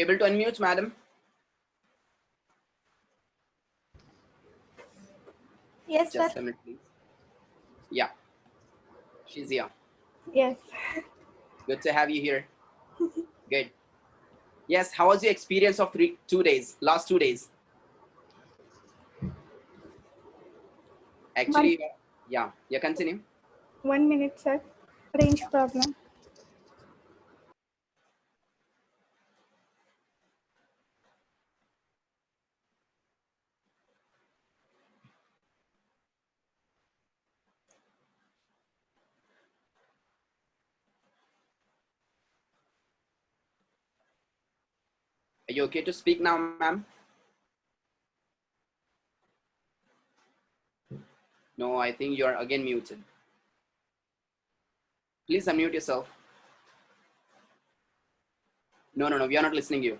able to unmute, madam? Yes, sir. Just a minute, please. Yeah, she's here. Yes. Good to have you here. Good. Yes, how was your experience of last 2 days? Actually, yeah, continue. 1 minute, sir. Range problem. Are you okay to speak now, ma'am? No, I think you're again muted. Please unmute yourself. No, we are not listening to you.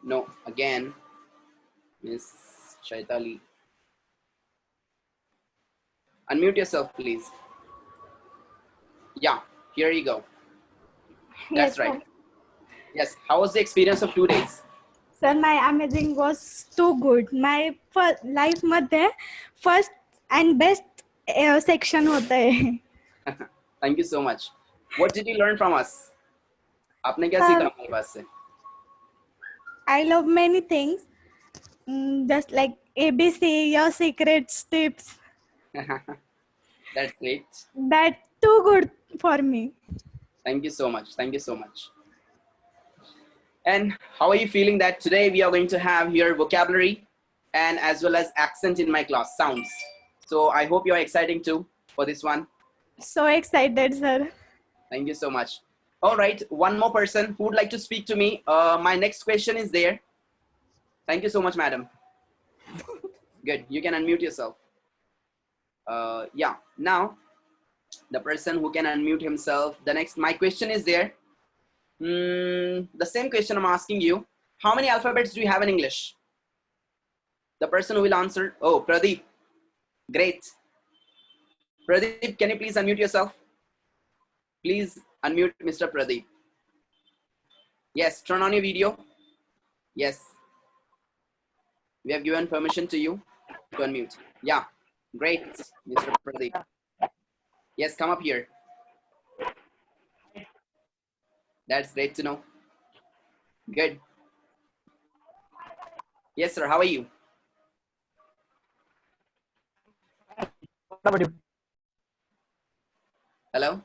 No, again, Miss Shaitali. Unmute yourself, please. Yeah, here you go. That's Yes, right. sir. Yes, how was the experience of 2 days? Sir, my amazing was too good. My life मध्ये first and best section होता है. Thank you so much. What did you learn from us? आपने क्या सीखा हमारे पास से? I love many things. Just like ABC, your secrets, tips. That's great. That too good for me. Thank you so much. Thank you so much. And how are you feeling that today we are going to have here vocabulary and as well as accent in my class, sounds. So I hope you are excited too for this one. So excited, sir. Thank you so much. All right, one more person who would like to speak to me. My next question is there. Thank you so much, madam. Good, you can unmute yourself. Yeah, now the person who can unmute himself. The next, my question is there. The same question I'm asking you. How many alphabets do you have in English? The person who will answer. Oh, Pradeep. Great. Pradeep, can you please unmute yourself? Please unmute Mr. Pradeep. Yes, turn on your video. Yes. We have given permission to you to unmute. Yeah, great, Mr. Pradeep. Yes, come up here. That's great to know. Good. Yes, sir. How are you? What about you? Hello?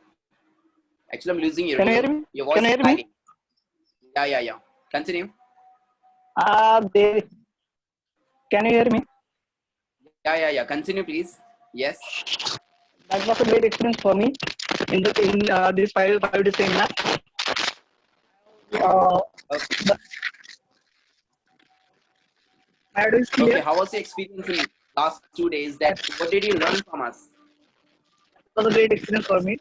Actually, I'm losing you. Can you hear me? Your voice Can you is hear me? lagging. Yeah. Continue. Can you hear me? Yeah. Continue, please. Yes. That was a great experience for me in this 5 days seminar. My audio is clear. Okay, how was the experience in last 2 days? What did you learn from us? It was a great experience for me.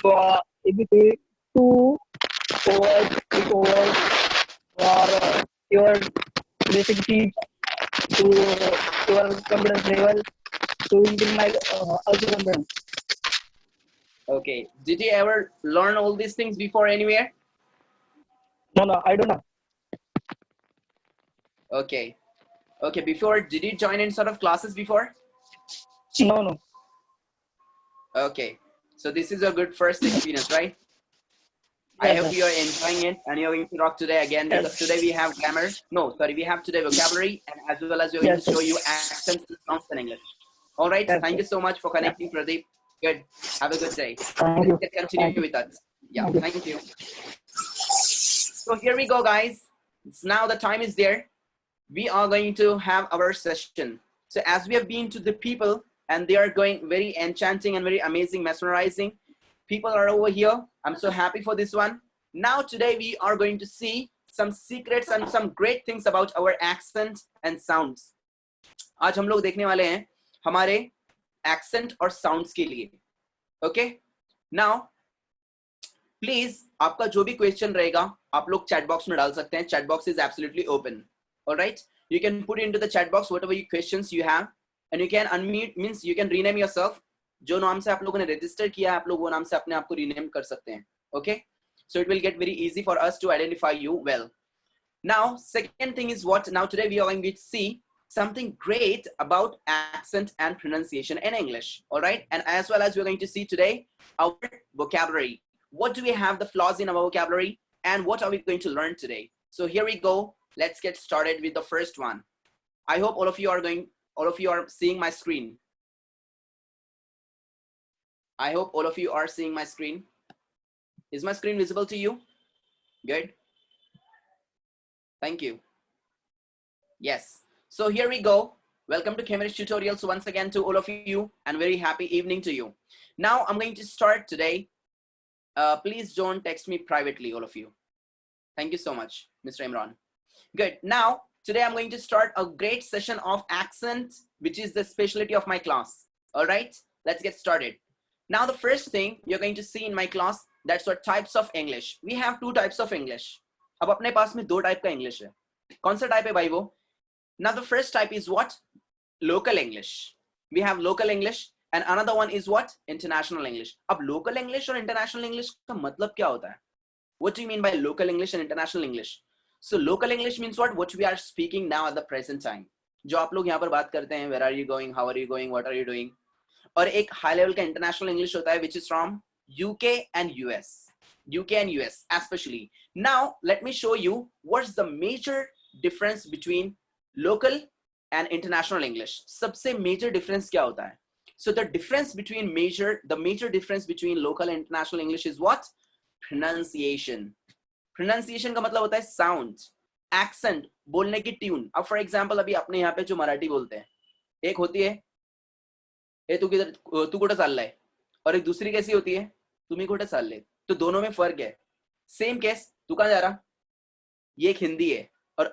So, EBP 2 overs, 3 overs, or your basic tips to your confidence level to improve my also confidence. Okay. Did you ever learn all these things before anywhere? No, I don't know. Okay. Before, did you join in sort of classes before? No. Okay. So this is a good first experience, right? Yes, I hope you are enjoying it and you're going to rock today again because today we have grammar. No, sorry, we have today vocabulary and as well as we're going to show you accents and sounds in English. All right. Thank you so much for connecting, Pradeep. Good. Have a good day. Thank you. Continue with us. Yeah, thank you. So here we go, guys. Now the time is there. We are going to have our session. So as we have been to the people and they are going very enchanting and very amazing, mesmerizing. People are over here. I'm so happy for this one. Now today we are going to see some secrets and some great things about our accent and sounds. आज हम लोग देखने वाले हैं हमारे accent और sounds के लिए. Okay? Now, please आपका जो भी question रहेगा आप लोग chat box में डाल सकते हैं. Chat box is absolutely open. All right? You can put into the chat box whatever questions you have and you can unmute, means you can rename yourself. जो नाम से आप लोगों ने रजिस्टर किया है आप लोग वो नाम से अपने आप को रीनेम कर सकते हैं. Okay, so it will get very easy for us to identify you well. Now second thing is what, now today we are going to see something great about accent and pronunciation in English. All right, and as well as we're going to see today our vocabulary. What do we have the flaws in our vocabulary and what are we going to learn today? So here we go. Let's get started with the first one. I hope all of you are seeing my screen. I hope all of you are seeing my screen. Is my screen visible to you? Good. Thank you. Yes. So here we go. Welcome to Cambridge Tutorials once again to all of you and very happy evening to you. Now I'm going to start today. Please don't text me privately, all of you. Thank you so much, Mr. Imran. Good. Now, today I'm going to start a great session of accent, which is the specialty of my class. All right, let's get started. Now, the first thing you're going to see in my class, that's what types of English. We have two types of English. अब अपने पास में दो type का English है. कौन सा type है भाई वो? Now, the first type is what? Local English. We have local English and another one is what? International English. अब local English और international English का मतलब क्या होता है? What do you mean by local English and international English? So local English means what? What we are speaking now at the present time. जो आप लोग यहाँ पर बात करते हैं, where are you going, how are you going, what are you doing? और एक high level का international English होता है, which is from UK and US. UK and US especially. Now let me show you what's the major difference between local and international English. सबसे major difference क्या होता है? So the major difference between local and international English is what? Pronunciation. Pronunciation का मतलब होता है sound, accent, बोलने की ट्यून. अब फॉर एग्जांपल अभी अपने यहाँ पे जो मराठी बोलते हैं, एक होती है ए तू किधर, तू कुठे चाललाय, और एक दूसरी कैसी होती है, तुम्ही कुठे चालले. तो दोनों में फर्क है. सेम केस, तू कहाँ जा रहा, ये एक हिंदी है और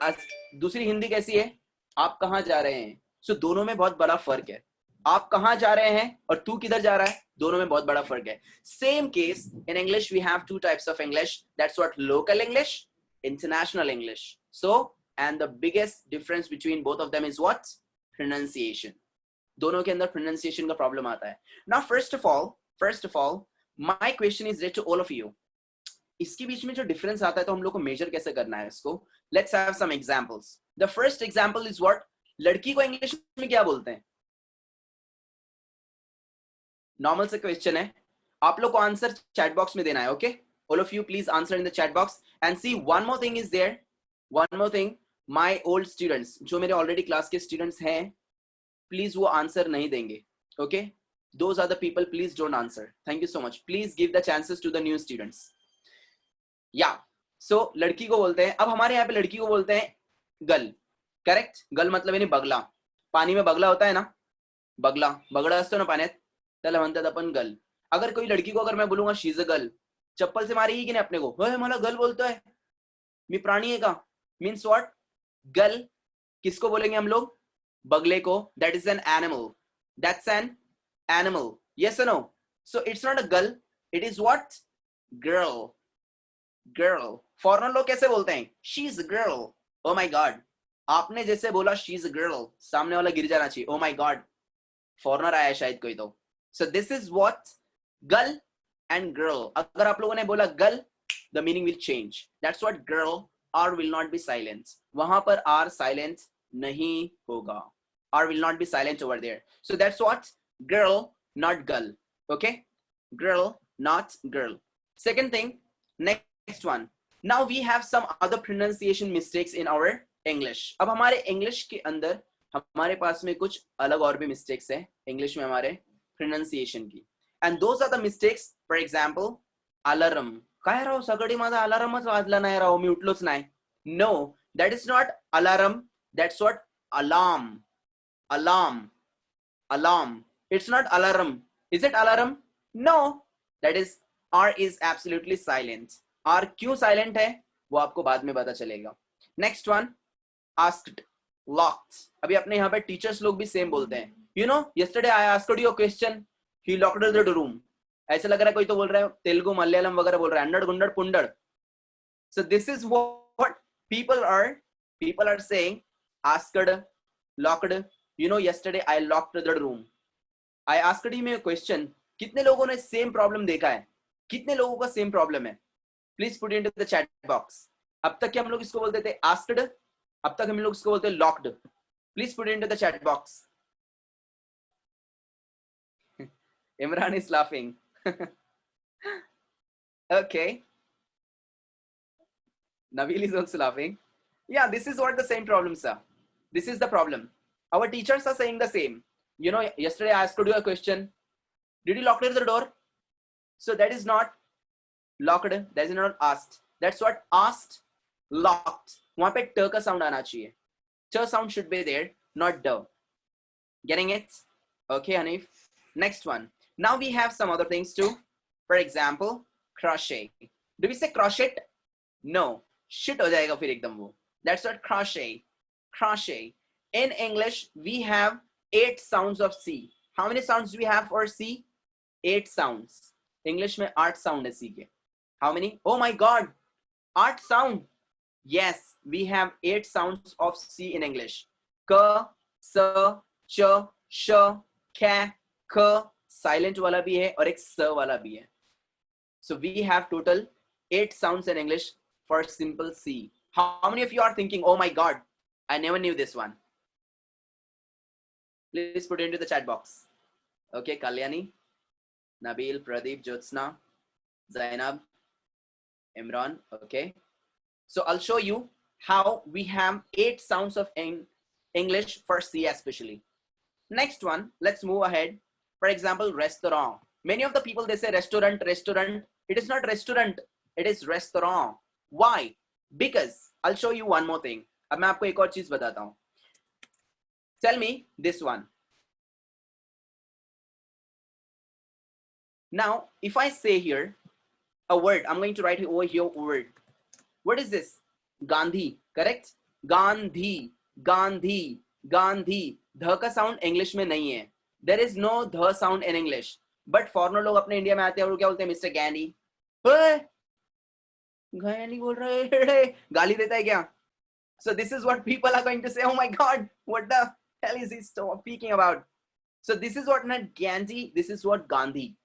दूसरी हिंदी कैसी है, आप कहाँ जा रहे हैं. सो दोनों में बहुत बड़ा फर्क है. आप कहाँ जा रहे हैं और तू किधर जा रहा है, दोनों में बहुत बड़ा फर्क है. Same case in English we have two types of English. That's what local English, international English. So and the biggest difference between both of them is what? Pronunciation. दोनों के अंदर प्रोनाउंसिएशन का प्रॉब्लम आता है. Now first of all my question is to all of you. इसके बीच में जो डिफरेंस आता है तो हम लोग को मेजर कैसे करना है इसको. Let's have some examples. The first example is what? लड़की को इंग्लिश में क्या बोलते हैं? नॉर्मल से क्वेश्चन है, आप लोग को आंसर चैट बॉक्स में देना है. Okay, all of you please answer in the chat box. And see one more thing is there, one more thing, my old students, जो मेरे ऑलरेडी क्लास के स्टूडेंट्स हैं, प्लीज वो आंसर नहीं देंगे. Okay, those are the people, please don't answer. Thank you so much. Please give the chances to the new students. या सो लड़की को बोलते हैं, अब हमारे यहाँ पे लड़की को बोलते हैं गल. करेक्ट. गल मतलब यानी बगला. पानी में बगला होता है ना, बगड़ा असतो ना पाण्यात, त्याला म्हणतात आपण गल. अगर कोई लड़की को अगर मैं बोलूंगा शी इज अ गर्ल, चप्पल से मारेगी कि नहीं अपने को, होय मला गर्ल बोलतोय, मी प्राणी है का? Means what? गर्ल किसको बोलेंगे हम लोग? बगले को. That is an animal. That's an animal. Yes और no? So it's not a girl, it is what? Girl. Girl. Foreigner लोग कैसे बोलते हैं? She is a girl. Oh my god, आपने जैसे बोला शी इज अ गर्ल, सामने वाला गिर जाना चाहिए. ओ माय गॉड, फॉरेनर आया शायद कोई. तो so this is what? Girl and girl. अगर आप लोगों ने बोला girl, the meaning will change. That's what girl. R will not be silent. वहां पर R silent नहीं होगा. R will not be silent over there. So that's what? Girl, not girl. Okay? Girl, not girl. Second thing, next one. Now we have some other pronunciation mistakes in our English. अब हमारे English के अंदर हमारे पास में कुछ अलग और भी mistakes है English में हमारे pronunciation की. And those are the mistakes. For example, alarm. काय राव, सकाळी माझा अलार्मच वाजला नाही राव, मी उठलोच नाही. No, that is not alarm. That's what? Alarm. Alarm. Alarm. It's not alarm. Is it alarm? No. That is, R is absolutely silent. R क्यों silent है वो आपको बाद में पता चलेगा. Next one, asked, locked. अभी अपने यहाँ पे टीचर्स लोग भी सेम बोलते हैं. You know, yesterday I asked you a question. He locked the room. ऐसा लग रहा है कोई तो बोल रहा है तेलुगु मलयालम वगैरह बोल रहा है, अंडड़ गुंडड़ पुंडड़. So this is what people are saying. Asked, locked. You know, yesterday I locked the room. I asked him a question, कितने लोगों ने सेम प्रॉब्लम देखा है? कितने लोगों का सेम प्रॉब्लम है? Please put into the chat box. अब तक क्या हम लोग इसको बोलते थे आस्क्ड, अब तक हम लोग इसको बोलते हैं locked. Please put into the chat box. Imran is laughing. Okay. Nabil is also laughing. Yeah, this is what the same problem, sir. This is the problem. Our teachers are saying the same. You know, yesterday I asked you a question. Did you lock the door? So that is not locked. That is not asked. That's what asked, locked. वहाँ पे ट का sound आना चाहिए. Ch sound should be there, not d. Getting it? Okay, Hanif. Next one. Now we have some other things too. For example, crochet. Do we say crochet? No. Shit हो जाएगा फिर एकदम वो. That's what crochet. Crochet. In English, we have 8 sounds of C. How many sounds do we have for C? 8 sounds. English में 8 sound है C के. How many? Oh my God. 8 sound. Yes, we have 8 sounds of C in English. K, S, च, श, ख, ख, silent वाला भी है और एक स वाला भी है. So we have total 8 sounds in English for simple C. How many of you are thinking, oh my God, I never knew this one? Please put it into the chat box. Okay, Kalyani, Nabil, Pradeep, Jyotsna, Zainab, Imran. Okay. So I'll show you how we have 8 sounds of English for C especially. Next one, let's move ahead. For example, restaurant. Many of the people, they say restaurant, restaurant. It is not restaurant, it is restaurant. Why? Because I'll show you one more thing. अब मैं आपको एक और चीज बताता हूँ. Tell me this one. Now, if I say here a word, I'm going to write over here a word. What is this? Gandhi, correct? Gandhi, Gandhi, Gandhi. ध का साउंड इंग्लिश में नहीं है. There is no ध sound in English. But foreigner लोग अपने India में आते हैं और क्या बोलते हैं? मिस्टर गैंडी. गैंडी बोल रहे हैं, गाली देता है क्या? So this is what people are going to say. Oh my God, what the hell is he speaking about? So this is what not Gandhi. This is what Gandhi.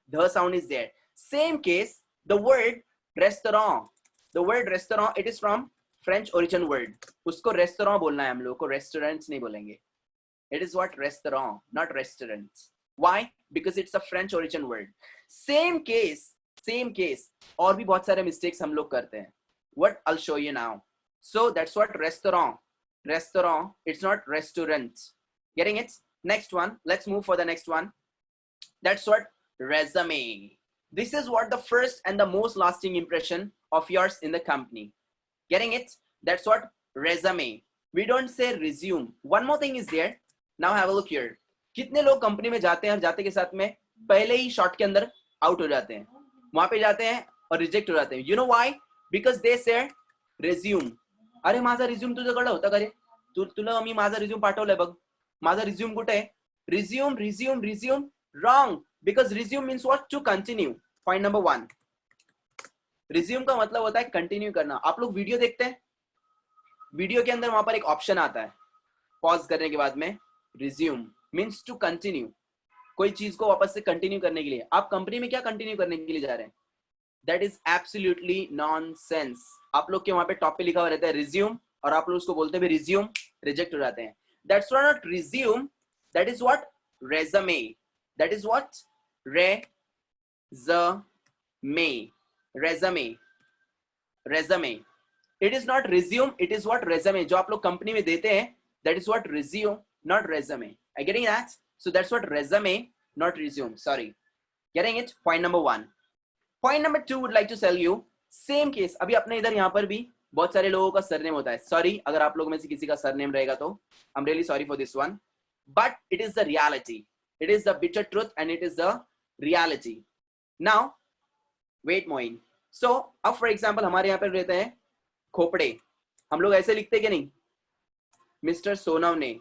The sound is there. Same case, the word restaurant. The word restaurant, it is from French origin word. उसको restaurant बोलना है हम लोगों को, restaurants नहीं बोलेंगे. It is what? Restaurant, not restaurants. Why? Because it's a French origin word. Same case, same case. और भी बहुत सारे mistakes हम लोग करते हैं. What I'll show you now. So that's what restaurant. Restaurant, it's not restaurant. Getting it? Next one. Let's move for the next one. That's what? Resume. This is what the first and the most lasting impression of yours in the company. Getting it? That's what? Resume. We don't say resume. One more thing is there. Now have a look here. कितने लोग company में जाते हैं और जाते के साथ में पहले ही शॉट के अंदर आउट हो जाते हैं, वहां पे जाते हैं और रिजेक्ट हो जाते हैं. You know why? Because they say resume. अरे माझा रिझ्यूम तुझ्याकडे होता का रे? तुला मी माझा रिझ्यूम पाठवलाय बघ. माझा रिझ्यूम कुठे आहे? Resume, resume, resume. Wrong. Because resume means what? To continue. Point number 1. Resume का मतलब होता है कंटिन्यू करना. आप लोग वीडियो देखते हैं, वीडियो के अंदर वहां पर एक ऑप्शन आता है पॉज करने के बाद में. रिज्यूम मीन्स टू कंटिन्यू, कोई चीज को वापस से कंटिन्यू करने के लिए. आप कंपनी में क्या कंटिन्यू करने के लिए जा रहे हैं? That is absolutely nonsense. आप लोग के वहां पे टॉप पे लिखा हुआ रहता है रिज्यूम और आप लोग उसको बोलते भी रिज्यूम, रिजेक्ट हो जाते हैं. That's not resume, that is what? Resume. That is what? Resume. Resume, resume. It is not resume, it is what? Resume. जो आप लोग कंपनी में देते हैं, that is what? Resume, not resume. Are you getting that? So that's what resume, not resume. Sorry. Getting it? Point number 1. Point number 2 would like to tell you. Same case. अभी अपने इधर यहाँ पर भी बहुत सारे लोगों का सरनेम होता है. Sorry, अगर आप लोगों में से किसी का सरनेम रहेगा तो I'm really sorry for this one. But it is the reality. It is the bitter truth and it is the reality. Now, wait Moin. So, अब for example हमारे यहाँ पर रहते हैं खोपड़े. हम लोग ऐसे लिखते क्या नहीं? मिस्टर सोनव ने,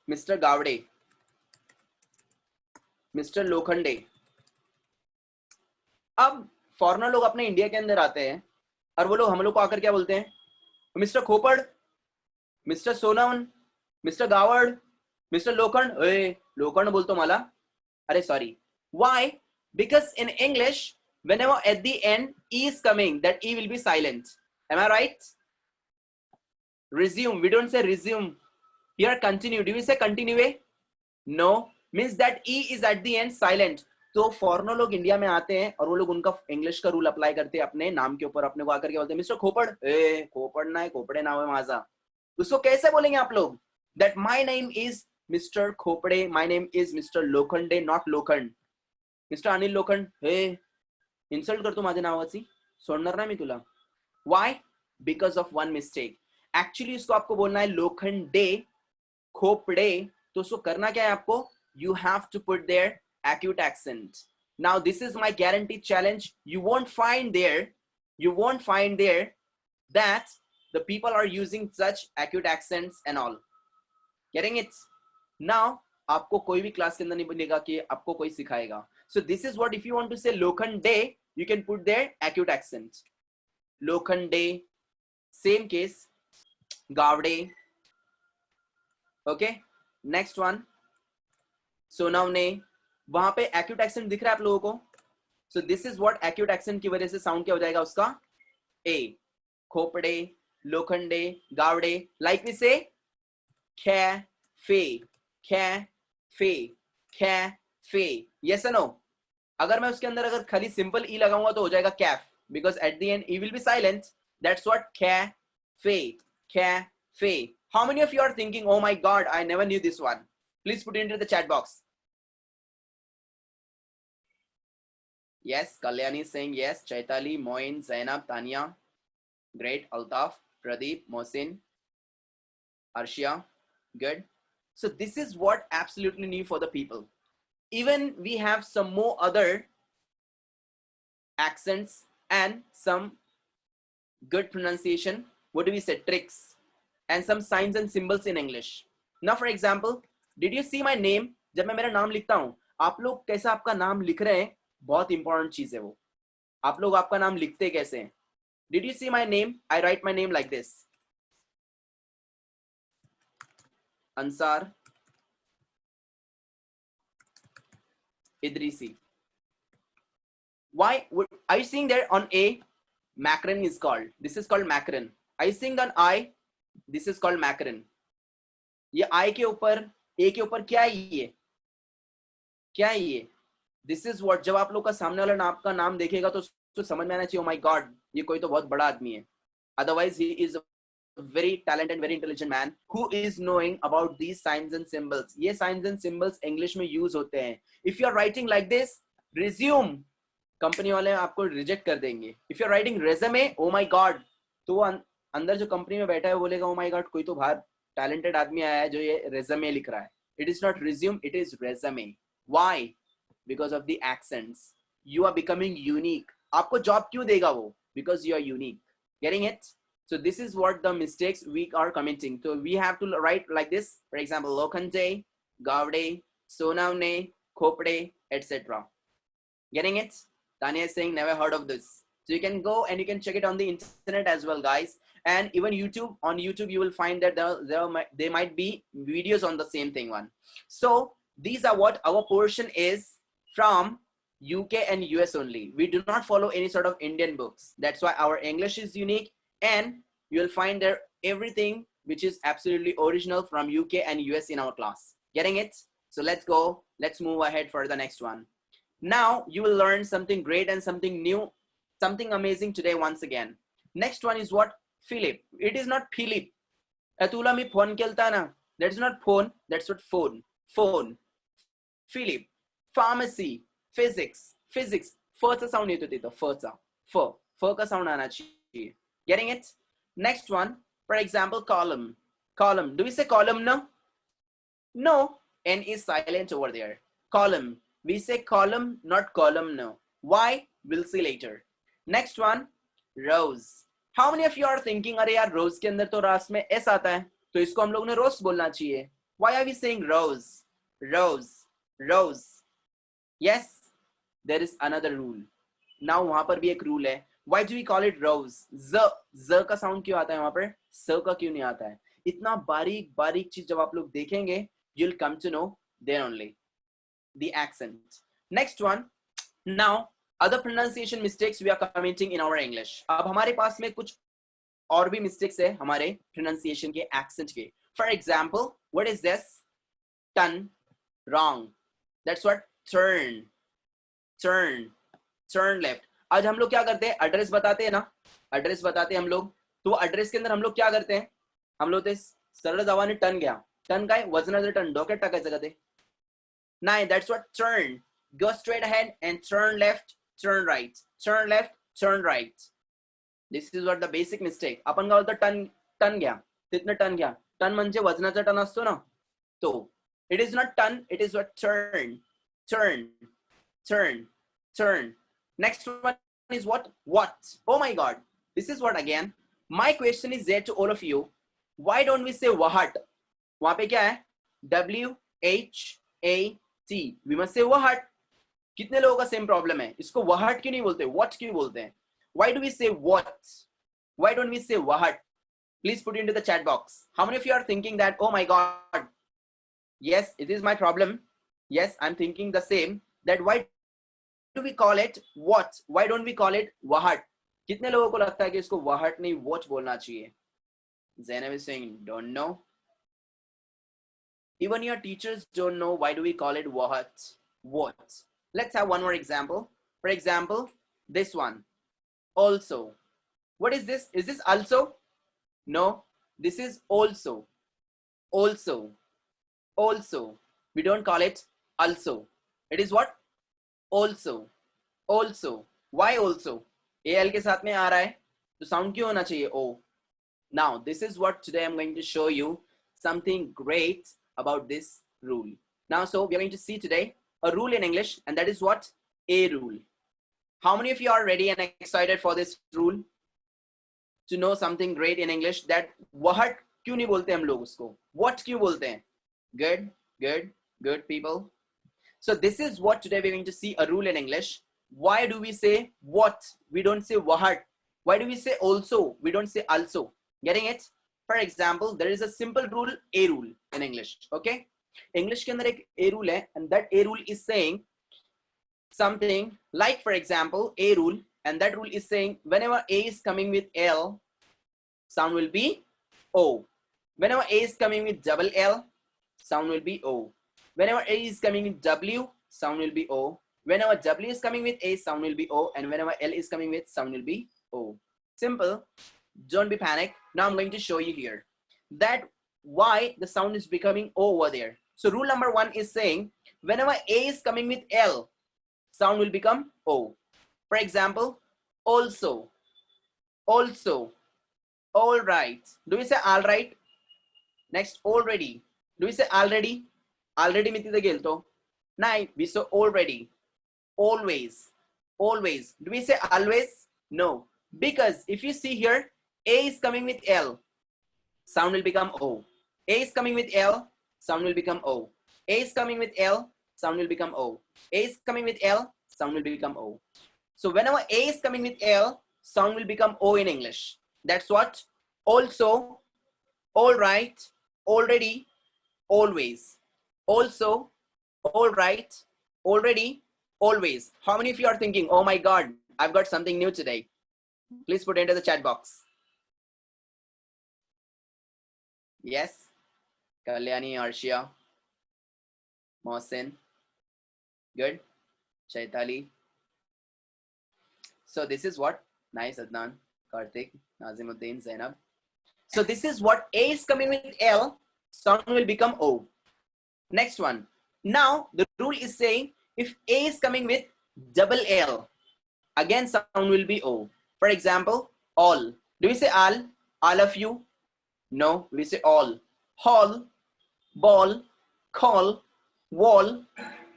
मिस्टर गावड़े, मिस्टर लोखंडे. अब फॉरेनर लोग अपने इंडिया के अंदर आते हैं और वो लोग हम लोग को आकर क्या बोलते हैं? Mister Khopad, mister Sonam, mister Gawad, mister Lokhand, Lokhand बोलतो मला, अरे sorry. Why? Because in English, whenever at the end E is coming, that E will be silent. Am I right? Resume, we don't say resume. Here continue, do we say continue? No, means that E is at the end silent. तो foreigner लोग India में आते हैं और वो लोग उनका English का रूल अप्लाई करते हैं अपने नाम के ऊपर. अपने को आकर के बोलते हैं मिस्टर खोपड़, खोपड़ ना है, खोपड़े नाम है माझा. उसको कैसे बोलेंगे आप लोग? That my name is mister Khopade, my name is mister Lokhande, not Lokhand. Mister Anil Lokhand, insult करतो माझ्या नावाची, सोडणार नाही मी तुला. Why? Because of one mistake. Actually इसको आपको बोलना है लोखंडे, खोपड़े. तो उसको करना क्या है आपको? You have to put there acute accent. Now this is my guaranteed challenge. You won't find there that the people are using such acute accents and all. Getting it? Now आपको कोई भी क्लास के अंदर नहीं बनेगा कि आपको कोई सिखाएगा. So this is what, if you want to say Lokhande, you can put there acute accent. Lokhande. Same case, Gawde. Okay, next one, Sonawane. वहां पे एक्यूट एक्सेंट दिख रहा है आप लोगों को. सो this is what acute accent की वजह से साउंड क्या हो जाएगा उसका? ए. खोपड़े, लोखंडे, गावड़े. लाइक वी से कैफे, कैफे, कैफे. यस और नो? अगर मैं उसके अंदर अगर खाली सिंपल ई लगाऊंगा तो हो जाएगा caf, because at the end e will be silent. That's what cafe, cafe. How many of you are thinking, oh my god, I never knew this one? Please put it in the chat box. Yes, Kalyani is saying yes. Chaitali, Moin, Zainab, Tanya, great. Altaf, Pradeep, Mohsin, Arshia, good. So this is what absolutely new for the people. Even we have some more other accents and some good pronunciation. What do we say? Tricks and some signs and symbols in English. Now, for example, did you see my name? जब मैं मेरा नाम लिखता हूँ, आप लोग कैसा आपका नाम लिख रहे हैं? बहुत इंपॉर्टेंट चीज है वो. आप लोग आपका नाम लिखते कैसे हैं? Did you see my name? I write my name like this, Ansar Idrisi. Why are you seeing there on A? Macron is called. This is called Macron. Are you seeing on I? This is called Macron. ये I के ऊपर, A के ऊपर क्या है ये? क्या है ये? This is what. जब आप लोग का सामने वाला आपका नाम देखेगा तो उसको समझ में आना चाहिए, ओ माय गॉड, ये कोई तो बहुत बड़ा आदमी है. Otherwise he is very talented, very intelligent man who is knowing about these signs and symbols. ये signs and symbols English में use होते हैं. If you are writing like this, resume, company वाले आपको रिजेक्ट कर देंगे. If you are writing resume, oh my god, तो अंदर जो कंपनी में बैठा है बोलेगा, oh my god, कोई तो बाहर टैलेंटेड आदमी आया है जो ये resume लिख रहा है. It is not resume, it is resume. Why? Because of the accents. You are becoming unique. आपको जॉब क्यों देगा वो? Because you are unique. Getting it? So this is what the mistakes we are committing. So we have to write like this. For example, Lokhande, Gavde, Sonavne, Khopde, etc. Getting it? Tanya is saying never heard of this. So you can go and you can check it on the internet as well, guys. And even YouTube, on YouTube you will find that there might be videos on the same thing one. So these are what our portion is from UK and US only. We do not follow any sort of Indian books. That's why our English is unique, and you will find there everything which is absolutely original from UK and US in our class. Getting it? So let's go. Let's move ahead for the next one. Now you will learn something great and something new, something amazing today once again. Next one is what? Philip. It is not Philip. Atula mi phone kelta na. That's not phone. That's what phone. Phone. Philip. Pharmacy. Physics. Physics. First sound yeto tito. First. Fur ka sound aana chahiye. Getting it? Next one. For example, column. Column. Do we say column no? No. N is silent over there. Column. We say column, not column no. Why? We'll see later. Next one. Rose. How many of you are thinking, अरे यार rose के अंदर तो रास में s आता है, तो इसको हम लोग ने rose बोलना चाहिए. Why are we saying rose? Rose. Rose. Yes. There is another rule. Now वहाँ पर भी एक rule है. Why do we call it rose? Z का sound क्यों आता है वहाँ पर? S का क्यों नहीं आता है? इतना बारीक बारीक चीज जब आप लोग देखेंगे, you'll come to know there only the accent. Next one, now other pronunciation mistakes we are committing in our English. अब हमारे पास में कुछ और भी मिस्टेक्स है हमारे pronunciation के accent के. For example, what is this? Turn, wrong. That's what turn, turn, turn left. आज हम लोग क्या करते हैं, एड्रेस बताते हैं ना, एड्रेस बताते हैं हम लोग, तो एड्रेस के अंदर हम लोग क्या करते हैं, हम लोग सरळ जावाने टर्न घ्या, टर्न काय वजनाचं टर्न डोक्यात टाकायचं का ते नाही, that's what turn, go straight ahead and turn left, turn right, turn left, turn right. This is what the basic mistake. आपण काय बोलतो, टर्न, टर्न घ्या, तिथनं टर्न घ्या, टर्न म्हणजे वजनाचा टर्न असतो ना तो. It is not turn, it is what turn, turn, turn, turn. Next one is what? What? Oh my God. This is what again. My question is there to all of you. Why don't we say what? वहां पे क्या है? WHAT. We must say what. कितने लोगों का same problem है, इसको what क्यों नहीं बोलते, what क्यों बोलते हैं? Why do we say what? Why don't we say what? Please put it into the chat box. How many of you are thinking that, oh my God, yes, it is my problem. Yes, I'm thinking the same, that why do we call it what? Why don't we call it what? कितने लोगों को लगता है कि इसको what नहीं what बोलना चाहिए? Zainab is saying don't know. Even your teachers don't know. Why do we call it what? What? Let's have one more example. For example, this one. Also. What is this? Is this also? No. This is also. Also. Also. We don't call it also. It is what? Also. Also. Why also? AL के साथ में आ रहा है, तो sound क्यों होना चाहिए O? Now, this is what today I'm going to show you something great about this rule. Now, so we are going to see today a rule in English, and that is what? A rule. How many of you are ready and excited for this rule? To know something great in English, that what क्यों नहीं बोलते हम लोग उसको? What क्यों बोलते हैं? Good, good, good people. So this is what today we're going to see a rule in English. Why do we say what? We don't say what. Why do we say also? We don't say also. Getting it? For example, there is a simple rule, A rule in English. Okay? English के अंदर एक A rule है, and that A rule is saying something like, for example, A rule, and that rule is saying whenever A is coming with L, sound will be O. Whenever A is coming with double L, sound will be O. Whenever A is coming with W, sound will be O. Whenever W is coming with A, sound will be O. And whenever L is coming with, sound will be O. Simple. Don't be panic. Now I'm going to show you here that why the sound is becoming O over there. So rule number 1 is saying whenever A is coming with L, sound will become O. For example, also, also, all right. Do we say all right? Next, already. Do we say already? Already मी तिथे गेलतो. नाही, we say already. Always, always. Do we say always? No, because if you see here, A is coming with L, sound will become O. A is coming with L, sound will become O. A is coming with L, sound will become O. A is coming with L, sound will become O. So whenever A is coming with L, sound will become O in English. That's what? Also, all right, already, always. Also, all right, already, always. How many of you are thinking, oh my God, I've got something new today? Please put it into the chat box. Yes, Kalyani, Arshia, Mohsin, good, Chaitali. So this is what, nice Adnan, Karthik, Nazimuddin, Zainab. So this is what, A is coming with L, sound will become O. Next one. Now the rule is saying if A is coming with double L, again sound will be O. For example, all. Do we say all? All of you? No, we say all. Hall, ball, call, wall,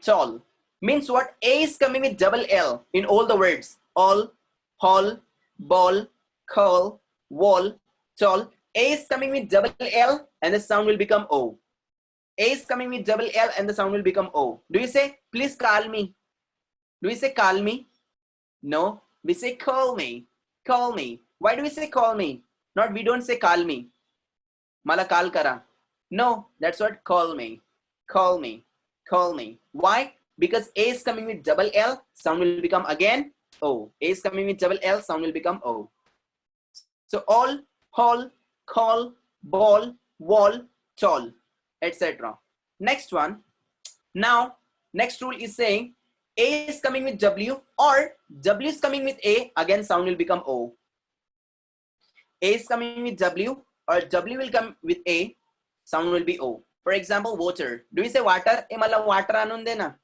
tall. Means what? A is coming with double L in all the words. All, hall, ball, call, wall, tall. A is coming with double L and the sound will become O. A is coming with double L and the sound will become O. Do you say, please call me? Do we say call me? No, we say call me. Call me. Why do we say call me? Not we don't say call me. मला call kara. No, that's what call me. Call me. Call me. Why? Because A is coming with double L, sound will become again O. A is coming with double L, sound will become O. So all, hall, call, ball, wall, tall, etc. Next one. Now, next rule is saying A is coming with W or W is coming with A, again sound will become O. A is coming with W or W will come with A, sound will be O. For example, water. Do we say water? ए मतलब water आणून दे ना.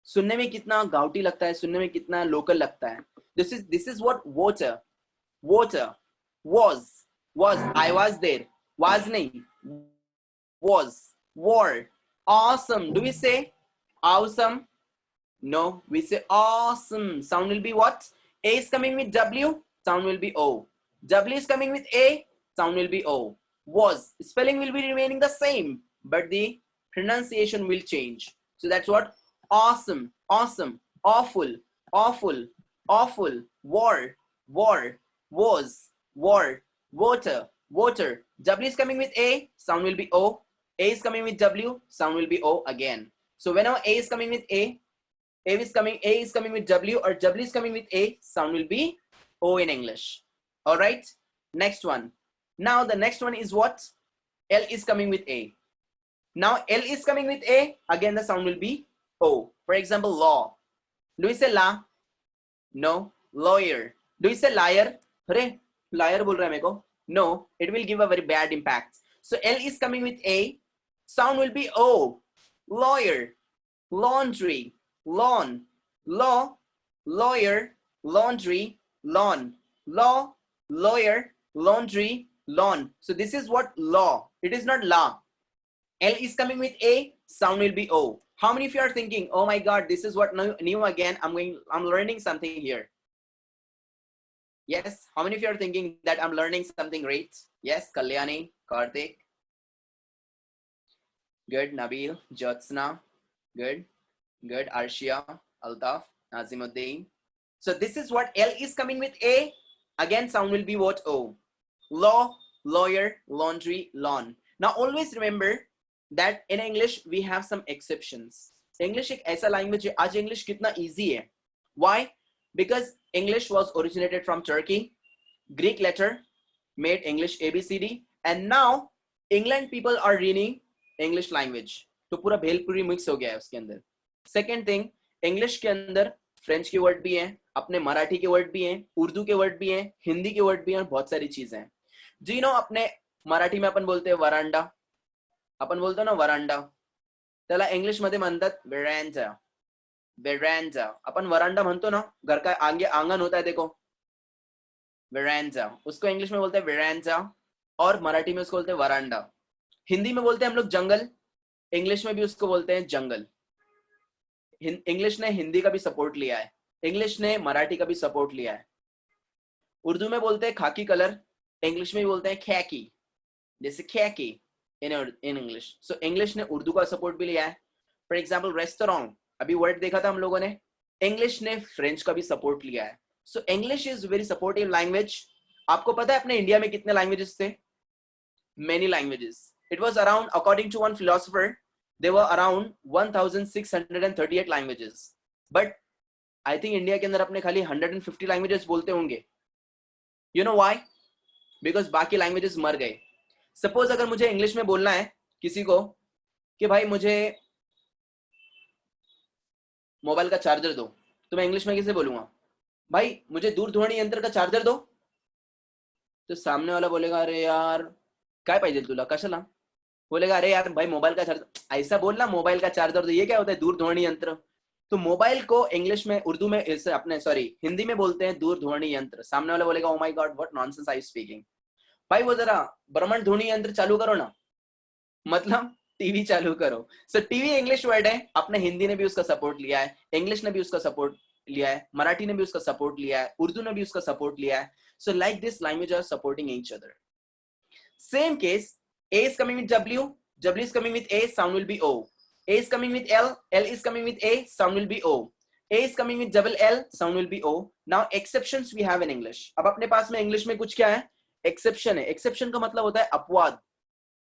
सुनने में कितना गाउटी लगता है, सुनने में कितना लोकल लगता है. This is what water. Water. Was. I was there. Was नहीं. Was. War. Awesome. Do we say awesome? No, we say awesome. Sound will be what? A is coming with W, sound will be O. W is coming with A, sound will be O. Was. Spelling will be remaining the same, but the pronunciation will change. So that's what awesome, awesome, awful, awful, awful, war, was, war, water, water. W is coming with A, sound will be O. A is coming with W, sound will be O again. So whenever A is coming with A is coming with W or W is coming with A, sound will be O in English. All right. Next one. Now the next one is what? L is coming with A. Now L is coming with A, again the sound will be O. For example, law. Do we say la? No. Lawyer. Do we say liar? Hare, liar bol raha hai meko. No, it will give a very bad impact. So L is coming with A, sound will be O. Lawyer, laundry, lawn, law, lawyer, laundry, lawn, law, lawyer, laundry, lawn. So this is what law. It is not la. L is coming with A, sound will be O. How many of you are thinking, oh my God, this is what new again? I'm learning something here. Yes. How many of you are thinking that I'm learning something great? Yes. Kalyani, Karthik. Good. Nabil, Jyotsna. Good. Good. Arshia, Altaf, Nazimuddin. So this is what L is coming with A. Again, sound will be what? O. Law, lawyer, laundry, lawn. Now always remember that in English we have some exceptions. English एक ऐसा language है, आज English कितना easy है. Why? Because English was originated from Turkey. Greek letter made English ABCD, and now England people are reading English language. तो पूरा bhelpuri mix हो गया है उसके अंदर. Second thing, English के अंदर French के वर्ड भी हैं, अपने मराठी के वर्ड भी हैं, उर्दू के वर्ड भी हैं, हिंदी के वर्ड भी हैं, और बहुत सारी चीजें हैं. Do you know अपने मराठी में अपन बोलते हैं वरांडा, अपन बोलतो ना वरांडा, त्याला इंग्लिश मध्ये म्हणतात वेरांडा. वेरांडा अपन वरांडा म्हणतो ना, घर का आगे आंगन होता है देखो, वेरांडा, उसको इंग्लिश में बोलते हैं वेरांडा, और मराठी में उसको बोलते हैं वरांडा. हिंदी में बोलते हैं हम लोग जंगल, इंग्लिश में भी उसको बोलते हैं जंगल. इंग्लिश ने हिंदी का भी सपोर्ट लिया है, इंग्लिश ने मराठी का भी सपोर्ट लिया है. उर्दू में बोलते हैं खाकी कलर, इंग्लिश में भी बोलते हैं खैकी, जैसे खैकी इन इंग्लिश. सो इंग्लिश ने उर्दू का सपोर्ट भी लिया है. फॉर एग्जाम्पल रेस्टोरेंट, अभी वर्ड देखा था हम लोगों ने, इंग्लिश ने फ्रेंच का भी सपोर्ट लिया है. So English is very supportive language. आपको पता है अपने इंडिया में कितने लैंग्वेजेस थे? Many languages. It was around, according to one philosopher, there were around 1638 languages, but I think India के अंदर अपने खाली 150 लैंग्वेजेस बोलते होंगे. You know why? Because बाकी लैंग्वेजेस मर गए. सपोज अगर मुझे इंग्लिश में बोलना है किसी को कि भाई मुझे मोबाइल का चार्जर दो, तो मैं इंग्लिश में कैसे बोलूंगा? भाई मुझे दूरध्वनि यंत्र का चार्जर दो. तो सामने वाला बोलेगा अरे यार काय पाहिजे तुला, कशाला? बोलेगा अरे यार भाई मोबाइल का चार्जर, ऐसा बोलना मोबाइल का चार्जर. तो ये क्या होता है? दूरध्वनि यंत्र. तो मोबाइल को इंग्लिश में, उर्दू में, अपने सॉरी हिंदी में बोलते हैं दूरध्वनि यंत्र. सामने वाला बोलेगा oh my God what nonsense are you speaking. भाई वो जरा भ्रमण ध्वनि यंत्र चालू करो ना, मतलब टीवी चालू करो. सो टीवी इंग्लिश वर्ड है, अपने हिंदी ने भी उसका सपोर्ट लिया है, इंग्लिश ने भी उसका सपोर्ट लिया है, मराठी ने भी उसका सपोर्ट लिया है, उर्दू ने भी उसका सपोर्ट लिया है. So like this language are supporting each other. Same case, A is coming with W, W is coming with A, sound will be O. A is coming with L, L is coming with A, sound will be O. A is coming with double L, sound will be O. Now exceptions we have in English. अब अपने पास में English में कुछ क्या है? Exception है. Exception का मतलब होता है अपवाद.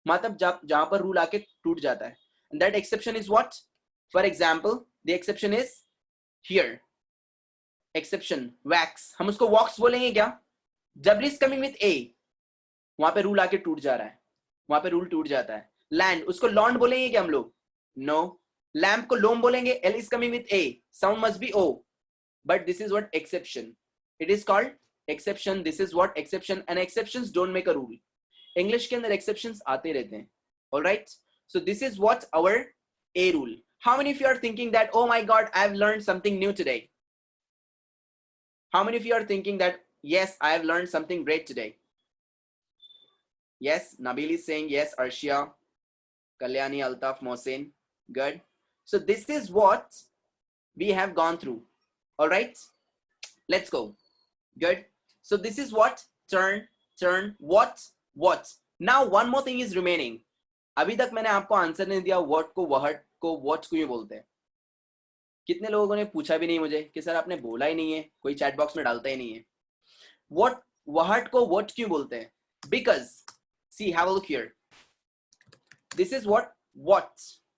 मतलब जहां पर रूल आके टूट जाता है. And that exception is what? For example, the exception is here. Exception, wax. हम उसको wax बोलेंगे क्या? W is coming with A. वहां पे रूल आके टूट जा रहा है, वहां पे रूल टूट जाता है. लैंड, उसको लॉन्ड बोलेंगे क्या हम लोग? नो. लैम्प को लोम बोलेंगे. L is coming with A. Sound must be O. But this is what exception. It is called exception. This is what exception. And exceptions don't make a rule. English के अंदर exceptions आते रहते हैं. All right. So this is what our A rule. How many of you are thinking that, oh my God, I've learned something new today? How many of you are thinking that, yes, I have learned something great today? Yes, Nabil is saying yes. Arshia, Kalyani, Altaf, Mohsin. Good. So this is what we have gone through. All right. Let's go. Good. So this is what? Turn, turn, what? Now one more thing is remaining. अभी तक मैंने आपको answer नहीं दिया. What को what को what क्यों बोलते हैं? कितने लोगों ने पूछा भी नहीं मुझे कि सर आपने बोला ही नहीं है, कोई चैट बॉक्स में डालता ही नहीं है. what को what क्यों बोलते हैं? Because see, have a look here. This is what.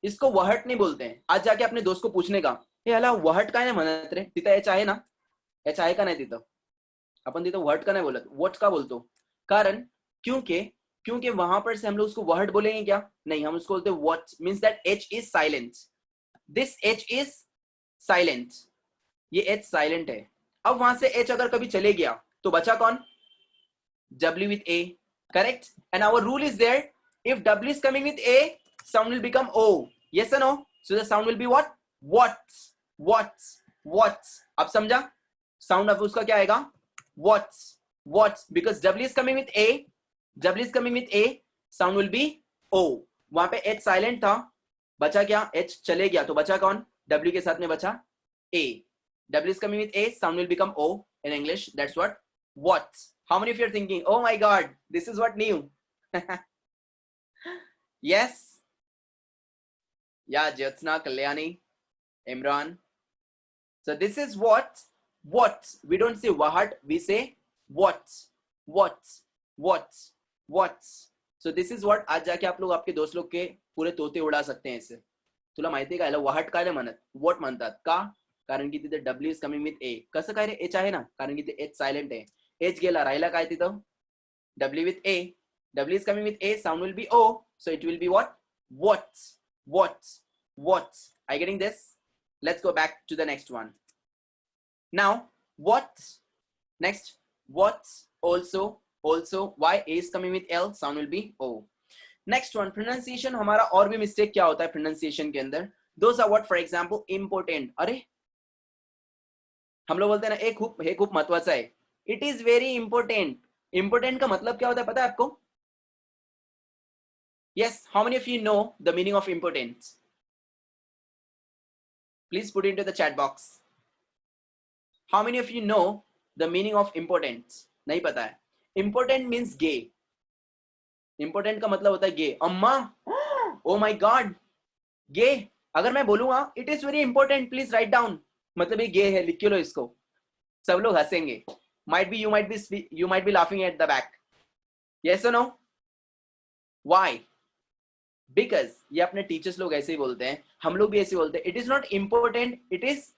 इसको what नहीं बोलते हैं. आज जाके अपने दोस्त को पूछने का, हे अला what काय नाही म्हणत रे, तिथं एच आहे ना, एच आहे का नाही तिथं? अपन तिथं what का नाही बोलत, what का बोलतो? कारण क्योंकि वहां पर से हम लोग उसको what बोलेंगे क्या? नहीं, हम उसको बोलते हैं what. Means that H is silent. This H is silent. ये H silent है. अब वहां से H अगर कभी चले गया तो बचा कौन? W with A. Correct? And our rule is there. If W is coming with A, sound will become O. Yes or no? So the sound will be what? What? अब समझा? Sound अब उसका क्या आएगा? What? Because W is coming with A. Sound will be O. वहां पे H silent था, बचा क्या? H चले गया तो बचा कौन? W के साथ में बचा A. W is coming with A, sound will become O in English. That's what? How many of you are thinking, oh my God, this is what new? Yes? Yeah, Jyotsna, Kalyani, Imran. So this is what? We don't say what, we say what. So this is what. आज जाके आप लोग आपके दोस्त लोग के पूरे तोते उडा सकते हैं इससे. तुला माहिती का याला what काय म्हणत, what म्हणतात का? कारण की तिथे W is coming with A. कसं काय रे? H आहे ना, कारण की ते H silent आहे. H गेला, राहिला काय तिथं? W with A. W is coming with A, sound will be O, so it will be what? Are you getting this? Let's go back to the next one. Now what? Next, what? Also, why A is coming with L, sound will be O. Next one, pronunciation. हमारा और भी mistake क्या होता है pronunciation के अंदर? Those are what, for example, important. अरे हम लोग बोलते हैं ना, हे खूप महत्वाचा है. It is very important. Important का मतलब क्या होता है पता है आपको? Yes, how many of you know the meaning of important? Please put it into the chat box. How many of you know the meaning of important? नहीं पता है. Important means gay. Important का मतलब होता है gay. अम्मा, oh my God, gay. अगर मैं बोलूंगा it is very important, please write down. मतलब ये gay है, लिख के लो इसको. सब लोग हंसेंगे. You might be laughing at the back. Yes or no? Why? Because ये अपने टीचर्स लोग ऐसे ही बोलते हैं, हम लोग भी ऐसे बोलते हैं. It is not important, it is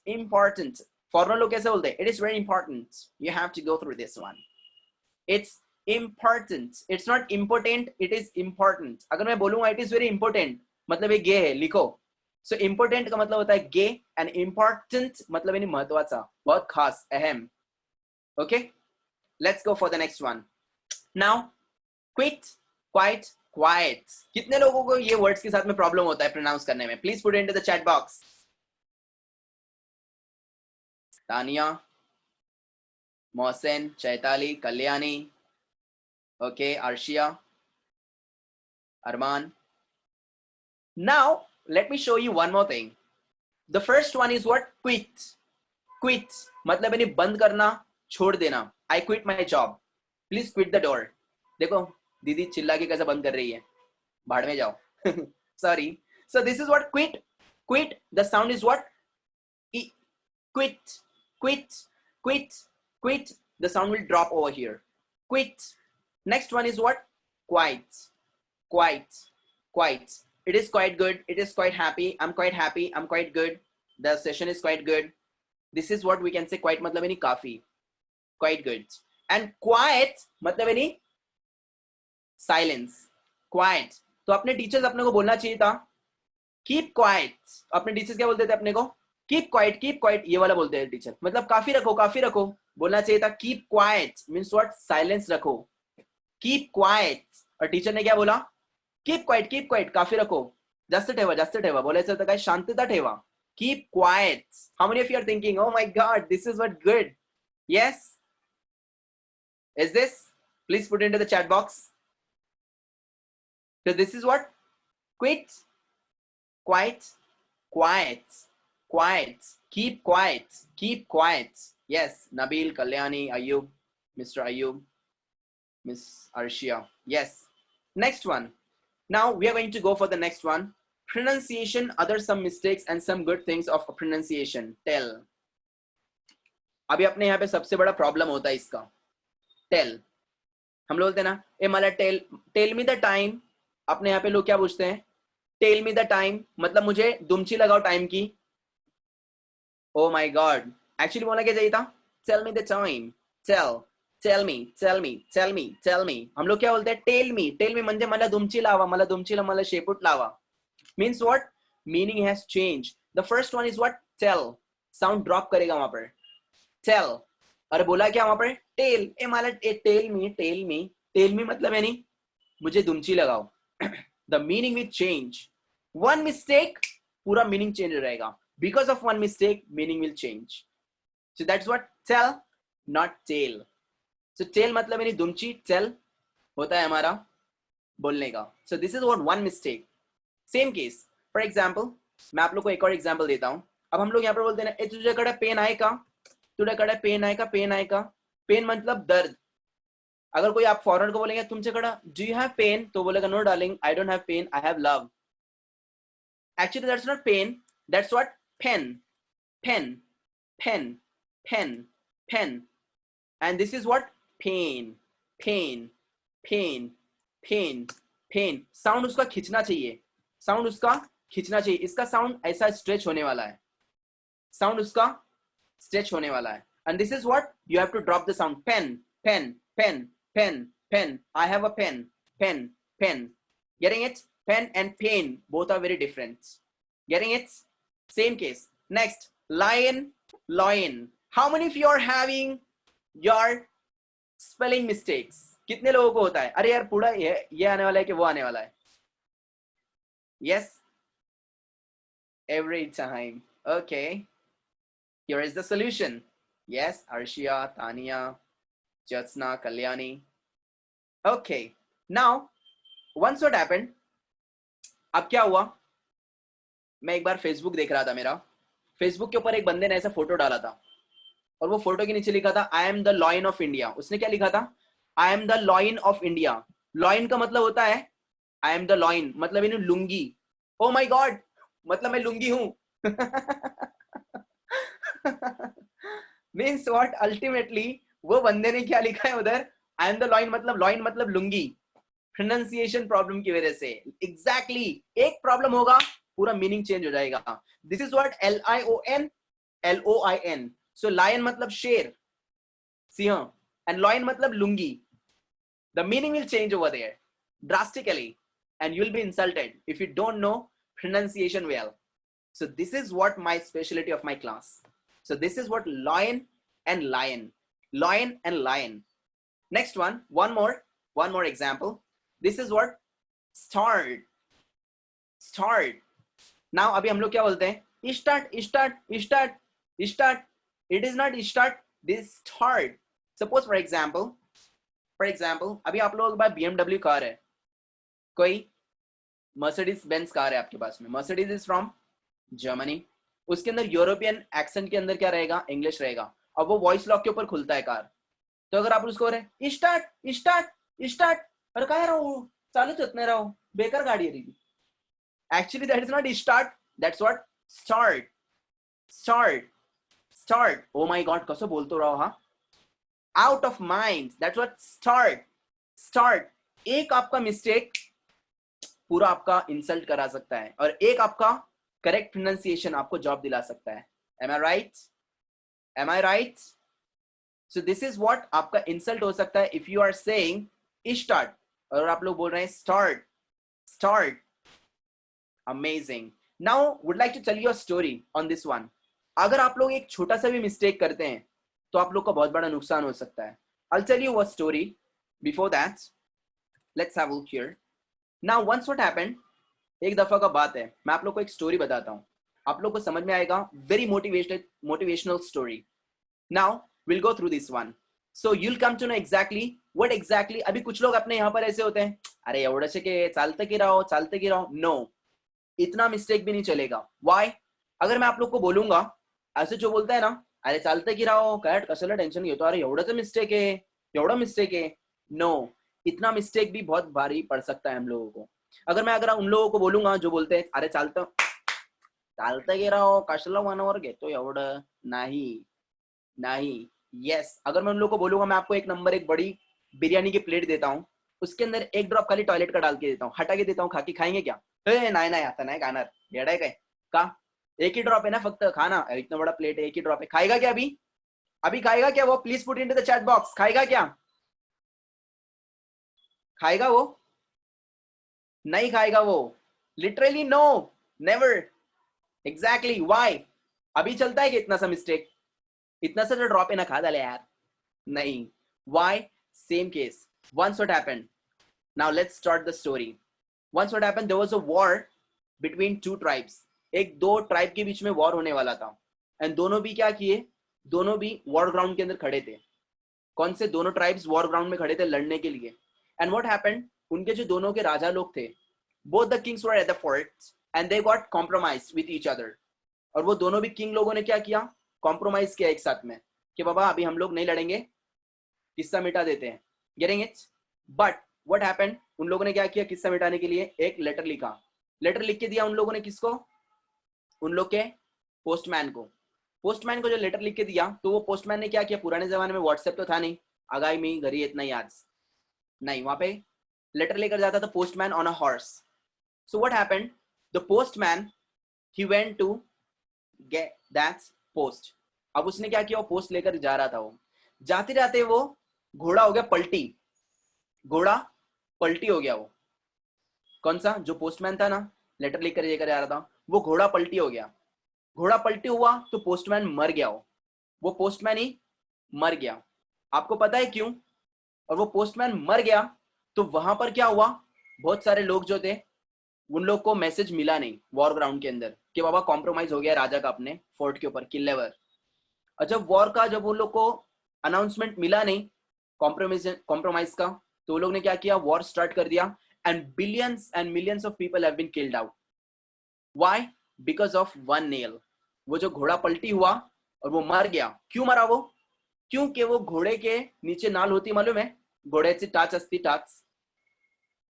important. Foreigner लोग कैसे बोलते हैं? It is very important. You have to go through this one. It's important. It's not important, it is important. अगर मैं बोलूंगा it is very important, मतलब ये गे है, लिखो. So important का मतलब होता है गे, and important मतलब यानी महत्वाचा, बहुत खास, अहम. Okay? Let's go for the next one. Now, quit, quiet, quiet. कितने लोगों को ये वर्ड्स के साथ में प्रॉब्लम होता है प्रोनाउंस करने में? Please put it into the chat box. Tania, Mohsen, Chaitali, Kalyani, okay, Arshia, Arman. Now, let me show you one more thing. The first one is what? Quit. Quit. मतलब यानी बंद करना, छोड़ देना. I quit my job. Please quit the door. देखो, दीदी चिल्ला के कैसे बंद कर रही है. भाड़ में जाओ. Sorry. So this is what quit. Quit. The sound is what? E. Quit. Quit. Quit. Quit. The sound will drop over here. Quit. Next one is what? quite, quite, quite. It is quite good. It is quite happy. I'm quite happy. I'm quite good. The session is quite good. This is what we can say. Quite मतलब यानी काफी. Quite good. And quiet मतलब यानी silence. Quiet. तो अपने teachers अपने को बोलना चाहिए था कीप क्वाइट. अपने टीचर्स क्या बोलते थे अपने को? Keep quiet. ये वाला बोलते हैं टीचर, मतलब काफी रखो. बोलना चाहिए था keep quiet means what? Silence रखो. Keep quiet. और टीचर ने क्या बोला? Keep quiet. काफी रखो. जास्त ठेवा. बोलायचं होतं काय? शांतता ठेवा. Keep quiet. How many of you are thinking, oh my god, this is what good? Yes? Is this? Please put into the chat box. So this is what? Quit. Quiet. Keep quiet. Yes, Nabil, Kalyani, Ayub, Mr. Ayub, Miss Arshia. Yes. Next one. Now we are going to go for the next one. Pronunciation, other some mistakes and some good things of pronunciation. Tell. अभी अपने यहाँ पे सबसे बड़ा problem होता है इसका. Tell. हम लोग बोलते हैं ना, ए मला टेल मी द टाइम. अपने यहाँ पे लोग क्या पूछते हैं? टेल मी द टाइम मतलब मुझे दुमची लगाओ टाइम की. ओ माय गॉड, एक्चुअली बोलना क्या चाहिए था? Tell me the time. Tell me. हम लोग क्या बोलते हैं? टेल मी म्हणजे मला दुमची लावा, मला शेपूट लावा. Means what? Meaning has change. The first one is what? Tail. Sound drop करेगा वहां पर. टेल. और बोला क्या वहां पर? टेल. ए मला टेल मी मतलब यानी मुझे दुमची लगाओ. The meaning will change. One mistake, पूरा meaning change हो जाएगा. Because of one mistake, meaning will change. So that's what tell, not tail. So tail मतलब यानी दुमची, tell होता है हमारा बोलने का. So this is what one mistake. Same case. For example, मैं आप लोग को एक और example देता हूँ. अब हम लोग यहाँ पर बोलते हैं ना, तुझ्याकडे पेन आहे का? तुझ्याकडे पेन आहे का? पेन मतलब दर्द. अगर कोई आप फॉरेनर को बोलेंगे तुमच्याकडे डू यू हैव पेन, तो बोलेगा no darling, I don't have pen, I have love. Actually that's not pen, that's what? Pen. And this is what? Pen. Sound उसका खींचना चाहिए. इसका साउंड ऐसा स्ट्रेच होने वाला है. And this is what? You have to drop the sound. pen. I have a pen. Getting it? Pen and pain both are very different. Getting it? Same case. Next, lion. How many of you are having your spelling mistakes? कितने लोगों को होता है? अरे यार पूरा ये आने वाला है कि वो आने वाला है? Yes, every time. Okay, here is the solution. Yes, Arshia, Tania, Jatsna, Kalyani. Okay, now once what happened, अब क्या हुआ? मैं एक बार फेसबुक देख रहा था. मेरा फेसबुक के ऊपर एक बंदे ने ऐसा फोटो डाला था और वो फोटो के नीचे लिखा था I am the lion of India. उसने क्या लिखा था? I am the lion of India. Lion का मतलब होता है आई एम द लॉयन मतलब इन लुंगी. ओ माय गॉड, मतलब मैं लुंगी हूं. Means what? अल्टीमेटली वो बंदे ने क्या लिखा है उधर? आई एम द लॉयन मतलब लुंगी. प्रोनाउंसिएशन प्रॉब्लम की वजह से. एग्जैक्टली एक प्रॉब्लम होगा, पूरा मीनिंग चेंज हो जाएगा. This is what? LION. So lion मतलब शेर, सिंह, एंड लॉयन मतलब lungi. The meaning will change over there drastically and you'll be insulted if you don't know pronunciation well. So this is what my specialty of my class. So this is what lion and lion. Next one more example. This is what? Start. Now अभी हम लोग क्या बोलते हैं? Start. It is not start, this start. Suppose for example अभी आप लोगों के पास BMW कार है, कोई मर्सिडीज बेंज कार है आपके पास में. Mercedes is from Germany. उसके अंदर यूरोपियन एक्सेंट के अंदर क्या रहेगा? इंग्लिश रहेगा. अब वो वॉइस लॉक के ऊपर खुलता है कार. तो अगर आप उसको रहे स्टार्ट अरे काय राहू चालूच होत नाही राहू, बेकार गाडी आहे. Actually that is not start, that's what? Start. O my God, कसं बोलतो राव हा? Out of mind. That's what? Start. एक आपका मिस्टेक पूरा आपका इंसल्ट करा सकता है, और एक आपका करेक्ट प्रोनाउंसिएशन आपको जॉब दिला सकता है. Am I right? Am I right? So this is what आपका इंसल्ट हो सकता है if you are saying start, और आप लोग बोल रहे हैं start, start. Amazing. Now would like to tell you a story on this one. अगर आप लोग एक छोटा सा भी मिस्टेक करते हैं तो आप लोग का बहुत बड़ा नुकसान हो सकता है. I'll tell you a story. Before that, let's have a look here. Now once what happened, एक दफा का बात है, मैं आप लोग को एक स्टोरी बताता हूँ, आप लोग को समझ में आएगा. Very motivational story. Now will go through this one, so you'll come to know exactly what exactly. अभी कुछ लोग अपने यहाँ पर ऐसे होते हैं, अरे एवढंच के चालतं की राहो. नो, इतना मिस्टेक भी नहीं चलेगा. वाई? अगर मैं आप लोग को बोलूंगा, ऐसे जो बोलता है ना, अरे चालतं की राहो, काय कशाला टेन्शन घेतो, अरे एवढंच मिस्टेक है, एवढा मिस्टेक है. नो, इतना मिस्टेक भी बहुत भारी पड़ सकता है हम लोगों को. अगर उन लोगों को बोलूंगा जो बोलते हैं, अरे चालतं की राहो, कशाला मनावर घेतो एवढं, नहीं. यस, अगर मैं उन लोगों को बोलूंगा, मैं आपको एक बड़ी बिरयानी की प्लेट देता हूँ, उसके अंदर एक ड्रॉप खाली टॉयलेट का डाल के देता हूँ, हटा के देता हूँ, खा के खाएंगे क्या? नाही आता नाही खाणार, येडाय काय का? एक ही ड्रॉप है ना, फक्त खाना, इतना बड़ा प्लेट है, एक ही ड्रॉप है. खाएगा क्या अभी खाएगा क्या वो? Please put into the chat box. खाएगा क्या? खाएगा वो? नहीं खाएगा वो. Literally no, never. Exactly. Why? अभी चलता है कि इतना सा मिस्टेक, इतना सा जो ड्रॉप है ना, खा डाले यार. नहीं. Why? Same case. Once what happened? Now let's start the story. Once what happened? There was a war between two tribes. एक दो ट्राइब के बीच में वॉर होने वाला था, एंड दोनों भी क्या किए, दोनों भी वॉर ग्राउंड के अंदर खड़े थे. कौन से? दोनों ट्राइब्स वॉर ग्राउंड में खड़े थे लड़ने के लिए. And what happened? उनके जो दोनों के राजा लोग थे, both the kings were at the fort and they got compromised with each other. और वो दोनों भी किंग लोगों ने क्या किया? कॉम्प्रोमाइज किया एक साथ में कि बाबा अभी हम लोग नहीं लड़ेंगे, किस्सा मिटा देते हैं. Getting it? But what happened? उन लोगों ने क्या किया? किस्सा मिटाने के लिए एक लेटर लिखा. लेटर लिख के दिया उन लोगों ने किसको? उन लोग के पोस्टमैन को. पोस्टमैन को जो लेटर लिख के दिया, तो वो पोस्टमैन ने क्या किया? पुराने जमाने में व्हाट्सएप तो था नहीं, आगाई में घरी इतना याद नहीं, वहां पे लेटर लेकर जाता था postman on a horse. So what happened? The postman he went to get that post. अब उसने क्या किया? वो पोस्ट लेकर जा रहा था. वो जाते जाते वो घोड़ा हो गया पलटी. घोड़ा पलटी हो गया. वो कौन सा? जो पोस्टमैन था ना, लेटर लेकर जा रहा था, वो घोड़ा पलटी हो गया. घोड़ा पलटी हुआ तो पोस्टमैन मर गया. वो पोस्टमैन ही मर गया. आपको पता है क्यों? और वो पोस्टमैन मर गया तो वहां पर क्या हुआ? बहुत सारे लोग जो थे, उन लोग को मैसेज मिला नहीं वॉर ग्राउंड के अंदर कि बाबा कॉम्प्रोमाइज हो गया राजा का अपने फोर्ट के ऊपर, किले पर. और जब वॉर का, जब उन लोग को अनाउंसमेंट मिला नहीं कॉम्प्रोमाइज का, तो वो लोग ने क्या किया? वॉर स्टार्ट कर दिया. And billions and millions of people have been killed out. Why? Because of one nail. वो जो घोड़ा पलटी हुआ और वो मर गया. क्यों मरा वो? क्योंकि वो घोड़े के नीचे नाल होती, मालूम है? घोड़े से टाच असती, टाच.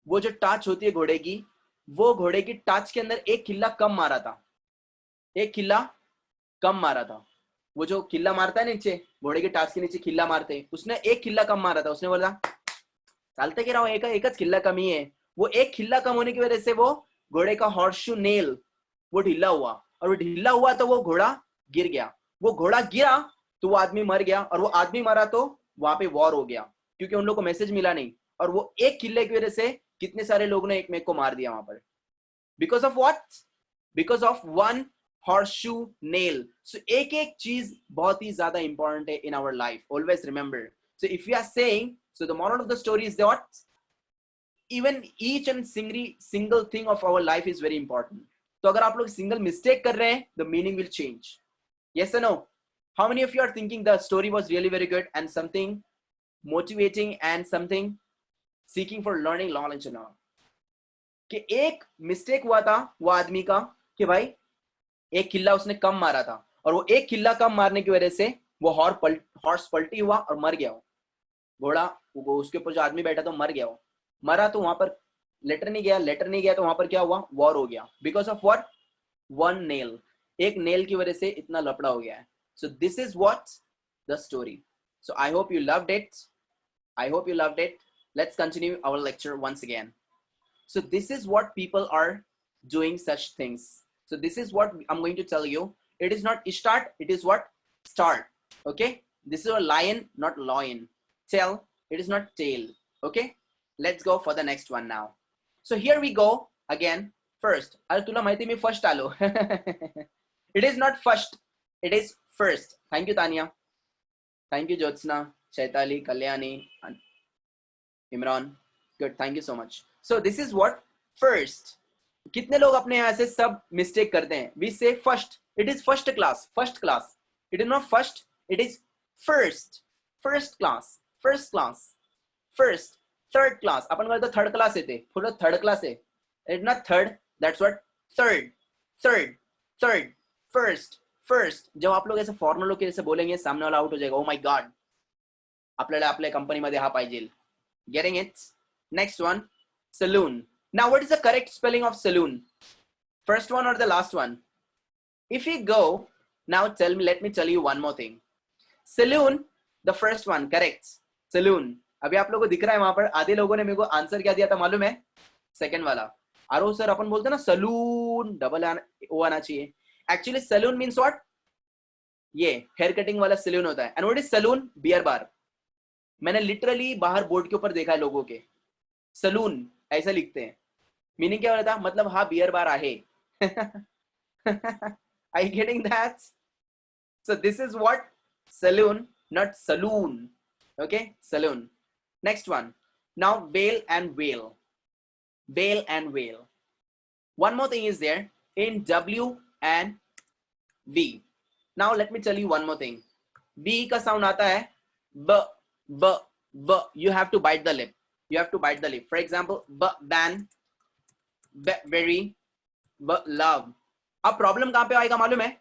वो जो टाच होती है घोड़े की, वो घोड़े की टाच के अंदर एक किल्ला कम मारा था. एक किल्ला कम मारा था. वो जो किल्ला मारता है नीचे, घोड़े के टाच के नीचे किल्ला मारते, उसने एक किल्ला कम मारा था. उसने बोला चालते कि रहो, एक किल्ला कम ही है. वो एक किल्ला कम होने की वजह से वो घोड़े का हॉर्सशू नेल वो ढीला हुआ, और वो ढीला हुआ तो वो घोड़ा गिर गया. वो घोड़ा गिरा तो वो आदमी मर गया, और वो आदमी मरा तो वहां पे वॉर हो गया, क्योंकि उन लोग को मैसेज मिला नहीं. और वो एक किले की वजह से कितने सारे लोगों ने एक में को मार दिया वहां पर. Because of what? Because of one horseshoe nail. So एक एक चीज बहुत ही ज्यादा इंपॉर्टेंट है in our life. Always remember. So if you are saying, so the moral of the story is that even each and single thing of our life is very important. तो अगर आप लोग सिंगल मिस्टेक कर रहे हैं, the meaning will change. Yes or no? How many of you are thinking the story was really very good and something motivating and something seeking for learning knowledge and all? कि एक mistake हुआ था वो आदमी का कि भाई एक किल्ला उसने कम मारा था, और वो एक किल्ला कम मारने की वजह से वो हॉर्स पलटी हुआ और मर गया. घोड़ा उसके ऊपर जो आदमी बैठा था मर गया. वो मरा तो वहां पर लेटर नहीं गया तो वहां पर क्या हुआ? वॉर हो गया. Because of what? One nail. एक नेल की वजह से इतना लफड़ा हो गया है. सो this is what the story. So I hope you loved it. let's continue our lecture once again. So this is what people are doing such things. So this is what I'm going to tell you. It is not start, it is what? Start. Okay, this is a lion, not lion. Tail, it is not tail. Okay, let's go for the next one now. So here we go again. First, अरे तुला माहिती मी first Alo. It is not first, it is first. Thank you Tanya. Thank you Jyotsna, Chaitali, Kalyani, and Imran. Good, thank you so much. So this is what? First. कितने लोग अपने यहाँ से सब mistake करते हैं? We say first. It is first class. First class. It is not first. It is first. First class. First class. First. Third class. अपन बोलते third class येते. पूरा third class है. It's not third. That's what? Third. Third. Third. First. First. जब आप लोग ऐसे formal लोग ऐसे बोलेंगे सामने वाला आउट हो जाएगा. Oh my God. आपल्याला आपल्या कंपनीमध्ये हा पाहिजे. Getting it? Next one. Saloon. Now, what is the correct spelling of saloon? First one or the last one? If we go, now let me tell you one more thing. Saloon, the first one, correct. Saloon. अभी आप लोगों को दिख रहा है वहां पर आधे लोगों ने मेरे को आंसर क्या दिया था मालूम है? सेकंड वाला. आरो सर अपन बोलते हैं ना सलून, डबल ओ आना चाहिए. Actually, saloon means what? ये हेयर कटिंग वाला सलून होता है. And what is saloon? Beer bar. मैंने लिटरली बाहर बोर्ड के ऊपर देखा है लोगों के. सलून ऐसा लिखते हैं. मीनिंग क्या हो रहा था? मतलब हाँ बियर बार आहे. Are you getting that? So this is what? Saloon, not saloon. Okay, saloon. Next one. Now whale and whale. Whale and whale. One more thing is there in W and V. Now let me tell you one more thing. V का sound आता है B, B, B. You have to bite the lip. You have to bite the lip. For example, ban, very, love. अब problem कहां पे आएगा मालूम है?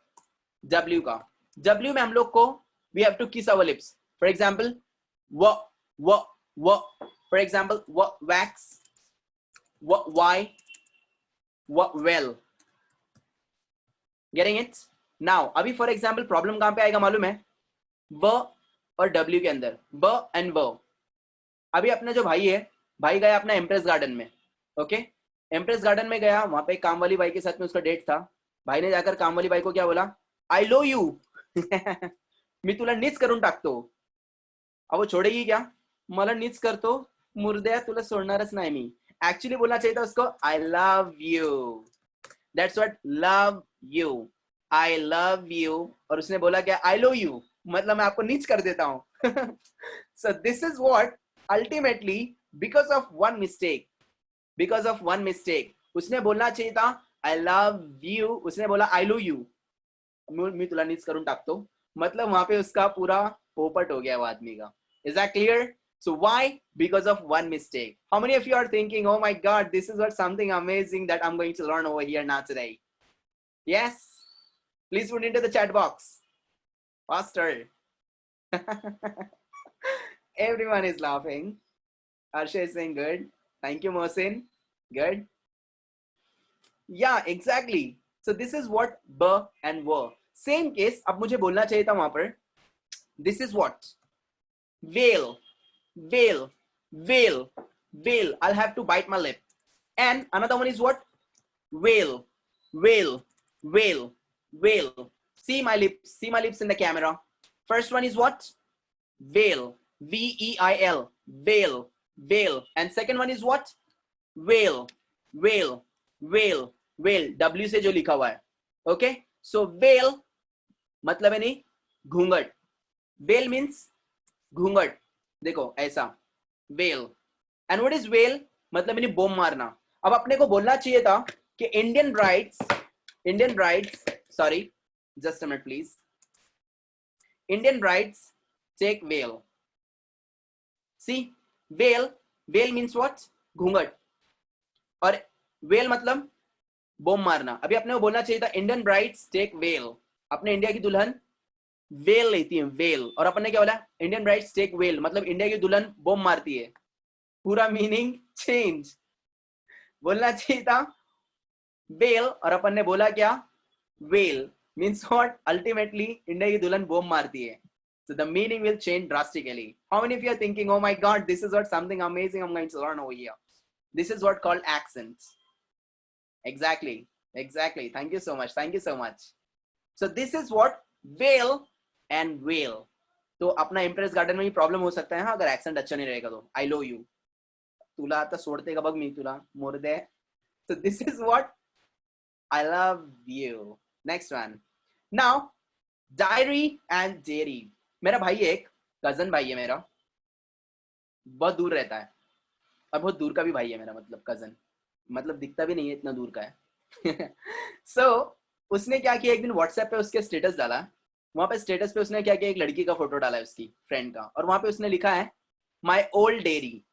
W का. W में हम लोग को we have to kiss our lips. For example, w. For example, wax, why, well. Getting it? Now, अभी for example प्रॉब्लम कहां पे आएगा मालूम है? व और W के अंदर. व and व. अभी अपना जो भाई है, भाई गया अपना एम्प्रेस गार्डन में. ओके, एम्प्रेस गार्डन में गया, वहां पे काम वाली बाई के साथ में उसका डेट था. भाई ने जाकर काम वाली बाई को क्या बोला? आई लो यू. मी तुला नीच करून टाकतो. अब वो छोड़ेगी क्या? मला नीच करतो, मुर्द्या तुला सोडणारच नाही मी. एक्चुअली बोलना चाहिए था उसको I love you. That's what love you. I love you. और उसने बोला क्या? आई लो यू. मतलब मैं आपको नीच कर देता हूं. सो this is what ultimately because of one mistake उसने बोलना चाहिए था I love you, उसने बोला I love you. मैं तुला नीच करून टाकतो. मतलब वहां पे उसका पूरा पोपट हो गया वो आदमी का. Is that clear? So why? Because of one mistake. How many of you are thinking, oh my God, this is what something amazing that I'm going to learn over here now today? Yes? Please put into the chat box. Faster. Everyone is laughing. Arsha is saying good. Thank you, Mohsin. Good. Yeah, exactly. So this is what b and w. Same case. अब मुझे बोलना चाहिए था वहां पर. This is what? Whale, whale, whale, whale. I'll have to bite my lip. And another one is what? Whale, whale, whale, whale. See my lips. See my lips in the camera. First one is what? Whale. V-E-I-L. Whale, whale. And second one is what? Whale, whale, whale, whale. W से जो लिखा हुआ है. Okay? So whale मतलब है नहीं घूंघट. Whale means घूंघट. देखो ऐसा whale. And what is whale? मतलब है नहीं बम मारना. अब अपने को बोलना चाहिए था कि Indian brides, sorry, just a minute please. Indian brides take whale. See, whale means what? घूंघट. और whale मतलब बम मारना. अभी अपने को बोलना चाहिए था Indian brides take whale. अपने इंडिया की दुल्हन whale लेती है, whale. और अपन ने क्या बोला? Indian brides take whale मतलब इंडिया की दुल्हन बम मारती है. पूरा मीनिंग चेंज. बोलना चाहिए था whale और अपन ने बोला क्या? whale means what? Ultimately India की दुल्हन बम मारती है. So the meaning will change drastically. How many of you are thinking, oh my God, this is what something amazing I'm going to learn over here. This is what called accents. Exactly. Exactly. Thank you so much. Thank you so much. So this is what whale and whale. तो अपना impress garden में भी problem हो सकता है हाँ, अगर accent अच्छा नहीं रहेगा तो आई लो यू तुला आता सोडते का बग मी तुला मोरदे. So this is what I love you. Next one. Now diary and dairy. मेरा भाई एक कजन भाई है मेरा, बहुत दूर रहता है और बहुत दूर का भी भाई है मेरा, मतलब कजन, मतलब दिखता भी नहीं है इतना दूर का है. So उसने क्या किया, एक दिन व्हाट्सएप पे उसके स्टेटस डाला, वहां पे स्टेटस पे उसने क्या किया, एक लड़की का फोटो डाला है उसकी फ्रेंड का, और वहां पे उसने लिखा है my old dairy.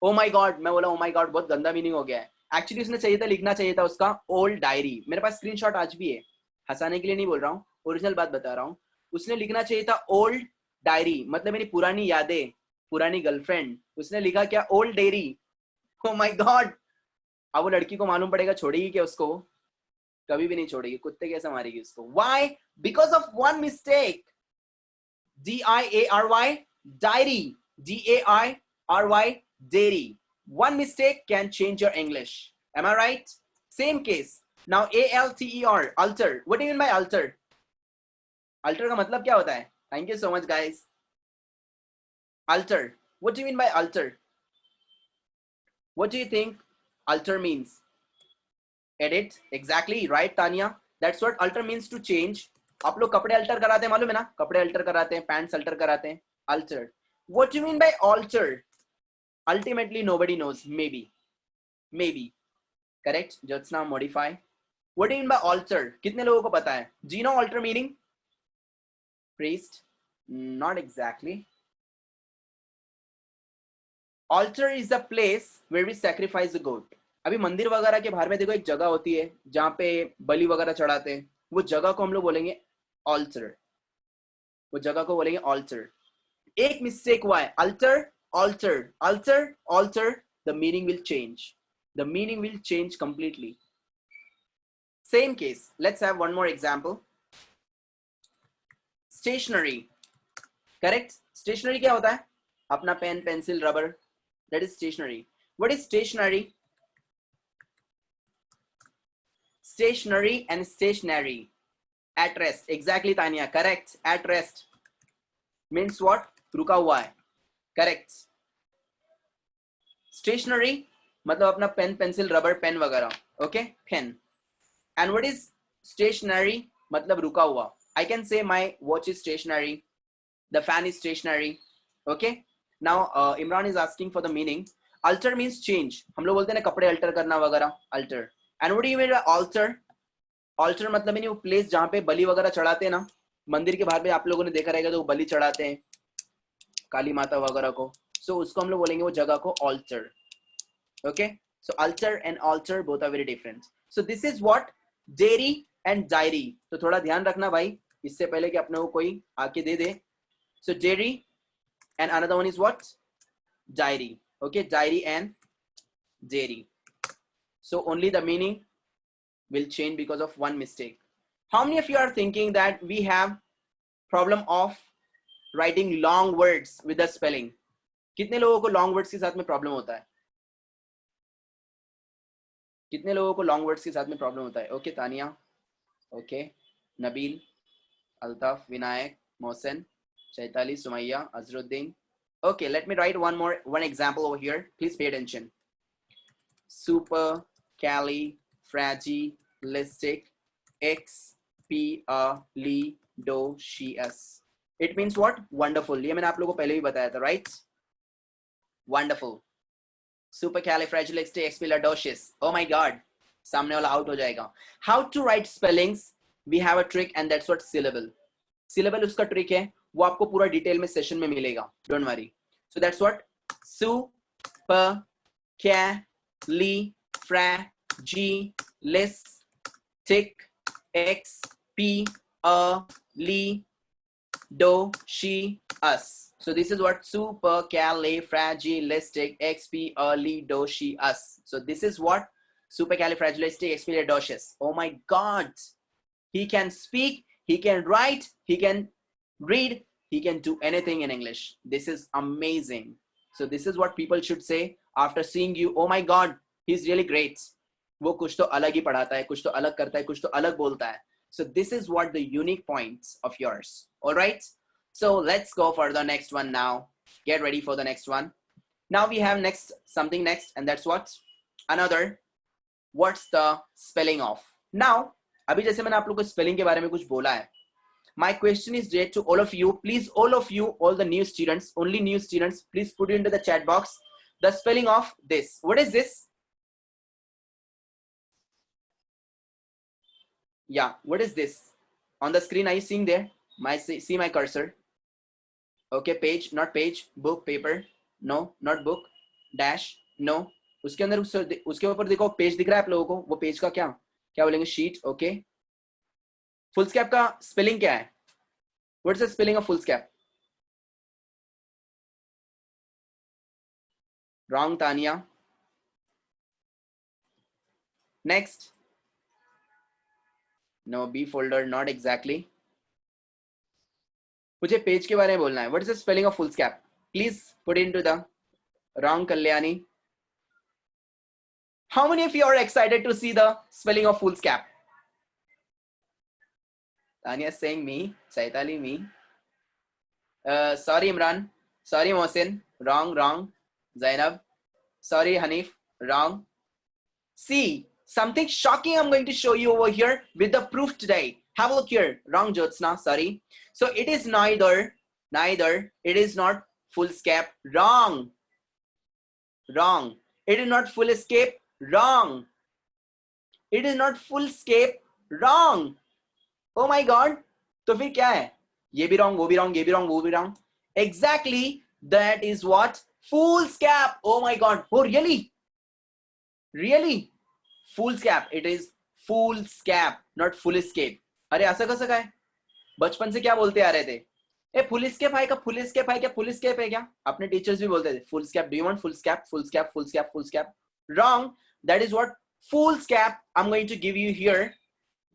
Oh my God, मैं बोला ओ माई गॉड, बहुत गंदा मीनिंग हो गया है. एक्चुअली उसने चाहिए था, लिखना चाहिए था उसका ओल्ड डायरी. मेरे पास स्क्रीनशॉट आज भी है, हंसाने के लिए नहीं बोल रहा हूँ, ओरिजिनल बात बता रहा हूँ. उसने लिखना चाहिए था ओल्ड डायरी, मतलब मेरी पुरानी यादें, पुरानी गर्लफ्रेंड. उसने लिखा क्या, old dairy. Oh my God. अब वो लड़की को मालूम पड़ेगा, छोड़ेगी क्या उसको? कभी भी नहीं छोड़ेगी, कुत्ते कैसे मारेगी उसको? Why? Because of one mistake. D-I-A-R-Y, diary. D-A-I-R-Y, dairy. One mistake can change your English. Am I right? Same case. Now A-L-T-E-R, alter. What do you mean by alter? Alter का मतलब क्या होता है? Thank you so much guys. Alter. What do you mean by alter? What do you think alter means? Edit. Exactly right Tanya. That's what alter means, to change. आप लोग कपड़े alter कराते हैं, मालूम है ना? कपड़े अल्टर कराते हैं, पैंट्स अल्टर कराते हैं. Alter. What do you mean by alter? Ultimately nobody knows. Maybe correct. Just now modify. What do you mean by alter? कितने लोगों को पता है? Do you know alter meaning? Priest? Not exactly. Altar is the place where we sacrifice a goat. अभी मंदिर वगैरह के बाहर में देखो एक जगह होती है जहाँ पे बलि वगैरह चढ़ाते हैं, वो जगह को हम लोग बोलेंगे altar. वो जगह को बोलेंगे altar. एक मिस्टेक हुआ है, alter, the meaning will change. The meaning will change completely. Same case. Let's have one more example. Stationery. Correct? Stationery क्या होता है? अपना pen, pencil, rubber. That is stationery. What is stationery? Stationery and stationary. At rest. Exactly Tanya. Correct. At rest. Means what? रुका हुआ है. Correct. Stationery मतलब अपना pen, pencil, rubber, pen वगैरह. Okay? Pen. And what is stationary? मतलब रुका हुआ. I can say my watch is stationary. The fan is stationary. Okay? Now Imran is asking for the meaning. Alter means change. हम लोग बोलते हैं ना कपड़े अल्टर करना वगैरह. Alter. And what do you mean by altar? Altar मतलब नहीं वो प्लेस जहाँ पे बलि वगैरह चढ़ाते हैं ना, मंदिर के बाहर पे आप लोगों ने देखा रहेगा तो वो बलि चढ़ाते हैं काली माता वगैरह को. So उसको हम लोग बोलेंगे वो जगह को altar. Okay? So altar and altar both are very different. So this is what dairy and diary. तो थोड़ा ध्यान रखना भाई, इससे पहले कि अपने को कोई आके दे दे. So dairy and another one is what? Diary. Okay, diary and dairy. So only the meaning will change because of one mistake. How many of you are thinking that we have problem of writing long words with the spelling? कितने लोगों को long words के साथ में problem होता है? कितने लोगों को long words के साथ में problem होता है? Okay, Tania. Okay, Nabeel, Altaf, Vinayak, Mohsin, Chaitali, Sumaiya, Azharuddin. Okay, let me write one example over here. Please pay attention. Supercalifragilistic expialidocious. It means what? Wonderful. ये मैंने आप लोगों को पहले भी बताया था, right? Wonderful. Supercalifragilisticexpialidocious. Oh my God. सामने वाला out हो जाएगा. How to write spellings? We have a trick and that's what syllable. Syllable उसका trick है, वो आपको पूरा डिटेल में सेशन में मिलेगा. Don't worry. So that's what supercalifragilistic expialidocious. So this is what supercalifragilisticexpialidocious. So this is what supercalifragilisticexpialidocious. Oh my God. He can speak, he can write, he can read he can do anything in English. This is amazing. So this is what people should say after seeing you. Oh my God, he's really great. वो कुछ तो अलग ही पढ़ाता है, कुछ तो अलग करता है, कुछ तो अलग बोलता है. So this is what the unique points of yours. All right. So let's go for the next one now. Get ready for the next one. Now we have something next, and that's what? Another. What's the spelling of? Now, अभी जैसे मैंने आप लोगों को spelling के बारे में कुछ बोला है. My question is directed to all of you. Please, all of you, all the new students, only new students, please put it into the chat box. The spelling of this. What is this? Yeah, what is this? On the screen, are you seeing there? See my cursor. Okay, page, not page, book, paper. No, not book. Dash, no. उसके अंदर उसके ऊपर देखो page दिख रहा है आप लोगों को. वो पेज का क्या बोलेंगे? शीट. ओके. फुल स्कैप का स्पेलिंग क्या है? What's the spelling of full scap? Wrong, Tanya. Next. No, B folder, not exactly. मुझे पेज के बारे में बोलना है. What is the spelling of full scap? Please put it into the wrong, Kalyani. How many of you are excited to see the spelling of full scap? Tanya is saying me. Chaitali, me. Sorry, Imran. Sorry, Mohsin. Wrong. Zainab. Sorry, Hanif. Wrong. See, something shocking I'm going to show you over here with the proof today. Have a look here. Wrong, Jyotsna. Sorry. So it is neither. It is not full scap. Wrong. It is not full escape. Wrong. It is not full escape. Wrong. Oh my God. तो फिर क्या है? ये भी wrong, वो भी wrong, ये भी wrong, वो भी wrong. Exactly. That is what? Full scap. Oh my God. Oh really? Really? Full scap. It is full scap, not full escape. अरे ऐसा कैसा का है? बचपन से क्या बोलते आ रहे थे? ए फुल स्केप है क्या? फुल स्केप है क्या? फुल स्केप है क्या? अपने टीचर्स भी बोलते थे foolscap. Do you want foolscap? Foolscap, foolscap, foolscap. Wrong. That is what full scap. I'm going to give you here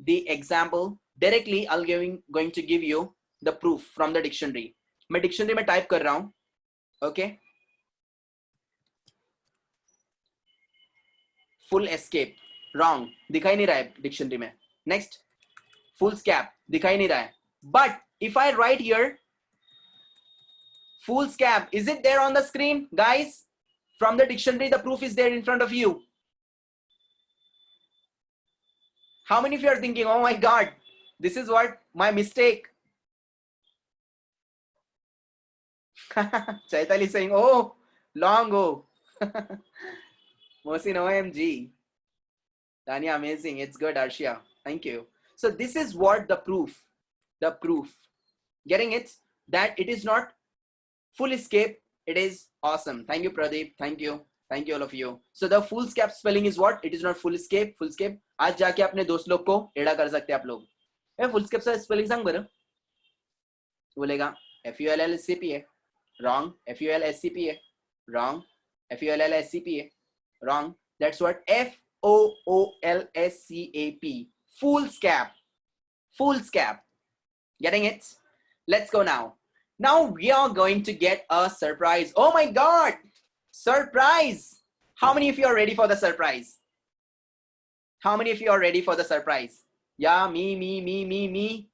the example. Directly I'll going to give you the proof from the dictionary. मैं dictionary में type कर रहा हूँ. Okay. Full escape. Wrong. दिखाई नहीं रहा है dictionary में. Next. Full scap. दिखाई नहीं रहा है. But if I write here full scap, is it there on the screen, guys? From the dictionary, the proof is there in front of you. How many of you are thinking, oh my God, this is what my mistake? Chaitali saying, oh, long ago. Mohsin, OMG. Tanya, amazing. It's good, Arshia. Thank you. So this is what the proof. Getting it? That it is not full escape. It is awesome. Thank you, Pradeep. Thank you all of you. So the full scap spelling is what? It is not full escape. आज जाके अपने दोस्त लोग को एड़ा कर सकते हैं आप लोग. ए full scap सा spelling सांग बरं. बोलेगा FULLSCPA. Wrong. FULSCPA. Wrong. FULLSCPA. Wrong. That's what FOOLSCAP. Full scap. Getting it? Let's go now. Now we are going to get a surprise. Oh my God! Surprise! How many of you are ready for the surprise? Yeah, me.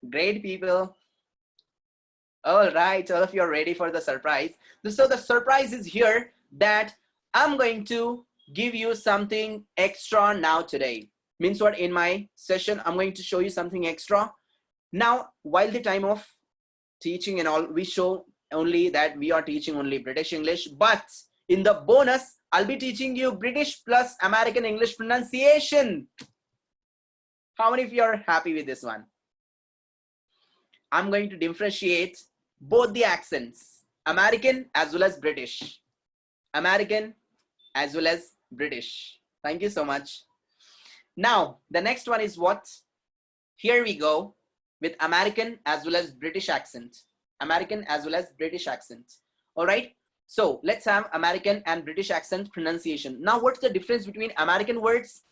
Great people. All right, all of you are ready for the surprise. So the surprise is here that I'm going to give you something extra now today. Means what? In my session, I'm going to show you something extra. Now, while the time of teaching and all, we show only that we are teaching only British English, but in the bonus, I'll be teaching you British plus American English pronunciation. How many of you are happy with this one? I'm going to differentiate both the accents, American as well as British. Thank you so much. Now, the next one is what? Here we go with American as well as British accent. All right. So let's have American and British accent pronunciation. Now, what's the difference between American words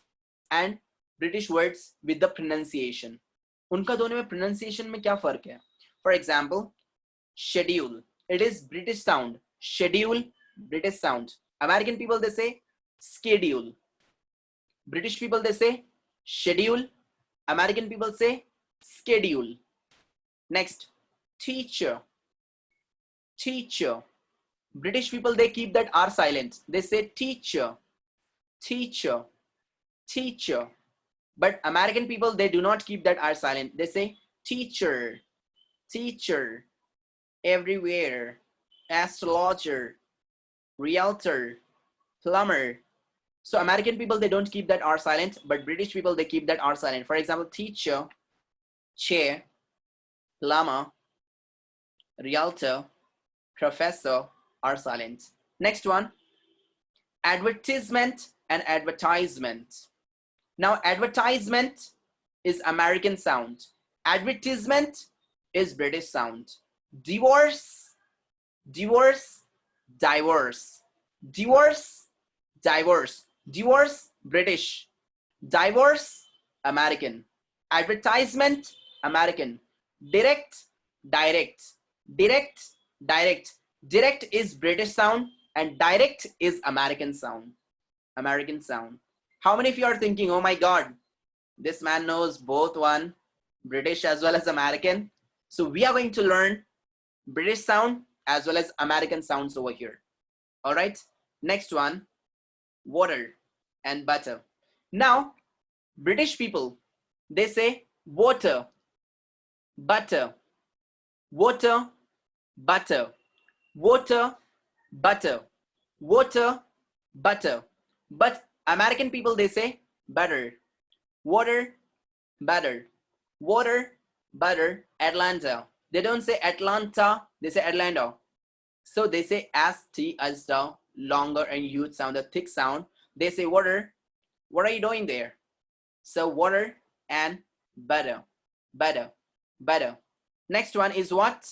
and British words with the pronunciation? उनका दोनों में pronunciation में क्या फर्क है? For example, schedule. It is British sound. Schedule, British sound. American people, they say schedule. British people, they say schedule. American people say schedule. Next, teacher. Teacher. British people, they keep that R silent. They say teacher. Teacher. Teacher. But American people, they do not keep that R silent. They say teacher. Teacher. Everywhere. Astrologer. Realtor. Plumber. So American people, they don't keep that R silent, but British people, they keep that R silent. For example, teacher, chair, plumber, realtor, professor are silent. Next one, advertisement and advertisement. Now, advertisement is American sound. Advertisement is British sound. Divorce, divorce, divorce. Divorce, divorce. Divorce, British. Divorce, American. Advertisement, American. Direct, direct. Direct, direct. Direct is British sound and direct is American sound. American sound. How many of you are thinking, oh my God, this man knows both one, British as well as American? So we are going to learn British sound as well as American sounds over here. All right. Next one, water and butter. Now, British people, they say water, butter, water, butter, water, butter, water, butter. But American people, they say butter, water, butter, water, butter, Atlanta. They don't say Atlanta, they say Atlanta. So they say S-T as the longer and huge sound, the thick sound. They say water. What are you doing there? So water and butter, butter, butter. Next one is what?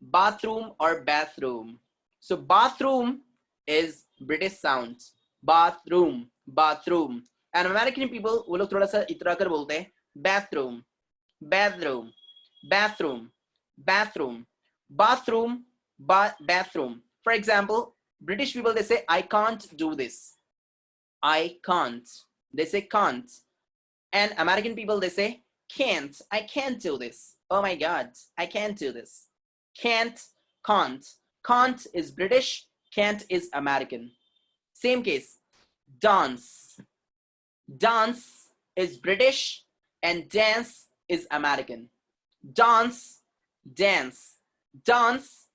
Bathroom or bathroom. So bathroom is British sound. Bathroom, bathroom. And American people, वो लोग थोड़ा सा इतरा कर बोलते हैं bathroom, bathroom, bathroom, bathroom, bathroom, bathroom. For example, British people, they say I can't do this. I can't. They say can't. And American people, they say can't. I can't do this. Oh my God, I can't do this. Can't, can't. Can't is British, can't is American. Same case, dance. Dance is British and dance is American. Dance, dance, dance,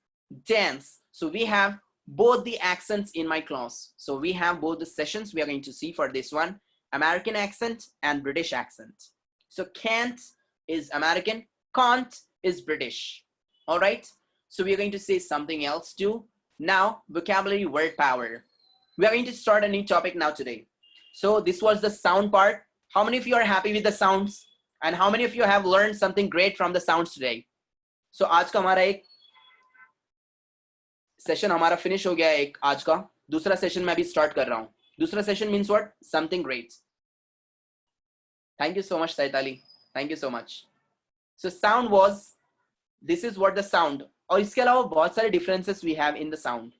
dance. So we have both the accents in my class. So we have both the sessions we are going to see for this one, American accent and British accent. So can't is American, can't is British. All right. So we are going to say something else too. Now, vocabulary word power. We are going to start a new topic now today. So this was the sound part. How many of you are happy with the sounds? And how many of you have learned something great from the sounds today? So आज का हमारा एक session हमारा finish हो गया है एक आज का. दूसरा सेशन मैं अभी स्टार्ट कर रहा हूँ. दूसरा session means what? Something great. Thank you so much, Saitali. Thank you so much. So sound was, this is what the sound. और इसके अलावा बहुत सारे differences we have in the sound.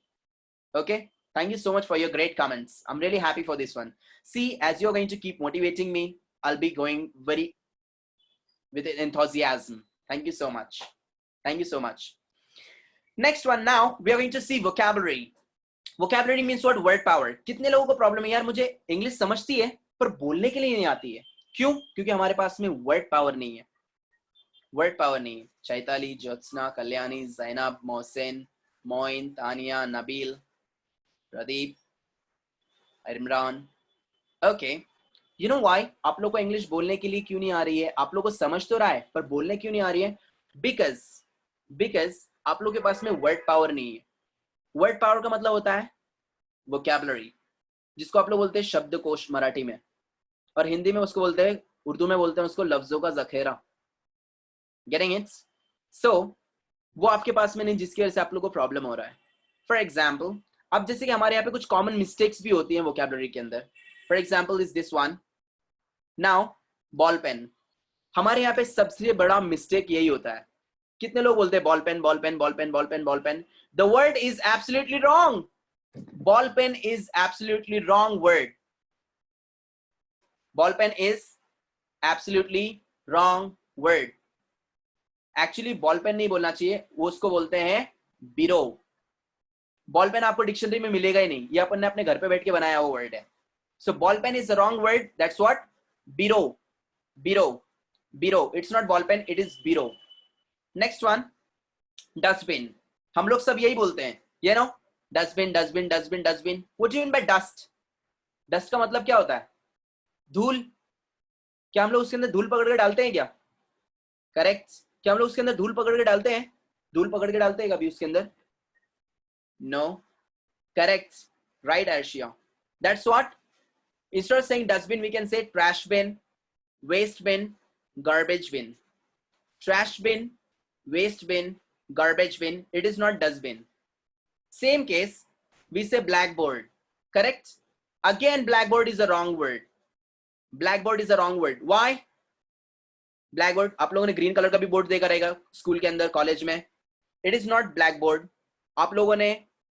Okay. Thank you so much for your great comments. I'm really happy for this one. See, as you're going to keep motivating me, I'll be going very with enthusiasm. Thank you so much. Thank you so much. Next one now, we are going to see vocabulary. Vocabulary means what? Word power. कितने लोगों को problem है यार, मुझे English समझती है पर बोलने के लिए नहीं आती है. क्यों? क्योंकि हमारे पास में वर्ड पावर नहीं है. वर्ड पावर नहीं है. Chaitali, Jyotsna, Kalyani, Zainab, Mohsin, Moin, Tania, Nabeel, Pradeep, Imran. Okay, you know why आप लोग को इंग्लिश बोलने के लिए क्यों नहीं आ रही है? आप लोग को समझ तो रहा है पर बोलने क्यों नहीं आ रही है? बिकॉज आप लोग के पास में वर्ड पावर नहीं है. वर्ड पावर का मतलब होता है वोकैबुलरी, जिसको आप लोग बोलते हैं शब्दकोश मराठी में, और हिंदी में उसको बोलते हैं, उर्दू में बोलते हैं उसको लफ्जों का जखेरा. Getting it? सो वो आपके पास में नहीं, जिसकी वजह से आप लोग को प्रॉब्लम हो रहा है. फॉर एग्जाम्पल, अब जैसे कि हमारे यहाँ पे कुछ कॉमन मिस्टेक्स भी होती हैं वोकैबुलरी के अंदर. For example is this one. Now ball pen. हमारे यहाँ पे सबसे बड़ा मिस्टेक यही होता है. कितने लोग बोलते हैं ball pen ball pen ball pen ball pen ball pen? The word is absolutely wrong. Ball pen is absolutely wrong word. Ball pen is absolutely wrong word. Actually ball pen नहीं बोलना चाहिए, वो उसको बोलते हैं बिरो. बॉल पेन आपको dictionary में मिलेगा ही नहीं, ये अपन ने अपने घर पे बैठ के बनाया हुआ वर्ड है. So ball pen is the wrong word. That's what biro. Biro biro. It's not ball pen, it is biro. Next one dustbin. हम लोग सब यही बोलते हैं, ये no dustbin dustbin dustbin dustbin. What do you mean by dust? Dust का मतलब क्या होता है? धूल. क्या हम लोग उसके अंदर धूल पकड़ के डालते हैं क्या? करेक्ट. क्या हम लोग उसके अंदर धूल पकड़ के डालते हैं? धूल पकड़ के डालते हैं कभी उसके अंदर? No. Correct. Right Arshia. That's what. Instead of saying dustbin, we can say trash bin, waste bin, garbage bin. Trash bin, waste bin, garbage bin. It is not dustbin. Same case, we say blackboard. Correct? Again, blackboard is a wrong word. Blackboard is a wrong word. Why? Blackboard. आप लोगों ने green color का भी board देखा रहेगा school के अंदर, college में. It is not blackboard. आप लोगों ने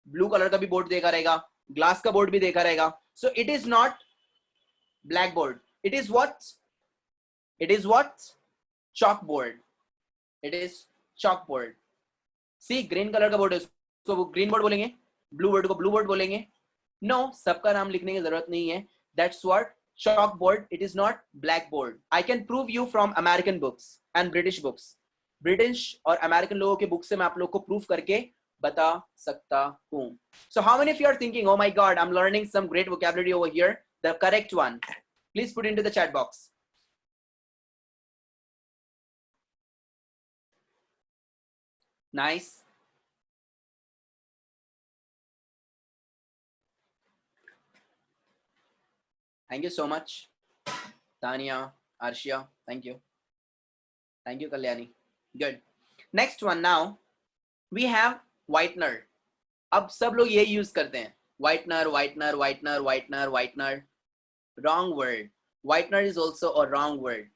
blue color का भी board देखा रहेगा, glass का board भी देखा रहेगा. So it is not blackboard. It is what? It is what? Chalkboard. It is chalkboard. See, green color का बोर्ड है, उसको वो green board बोलेंगे, blue board को blue board बोलेंगे. No, सबका नाम लिखने की जरूरत नहीं है. That's what chalkboard. It is not blackboard. I can prove you from American books and British books. British और American लोगों के बुक से मैं आप लोग को प्रूफ करके बता सकता हूँ. So how many of you are thinking, oh my God, I'm learning some great vocabulary over here? The correct one, please put into the chat box. Nice. Thank you so much, Tanya, Arshia. Thank you. Thank you, Kalyani. Good. Next one now, we have whitener. अब सब लोग यही use करते हैं, whitener, whitener, whitener, whitener, whitener. Wrong word. Whitener is also a wrong word.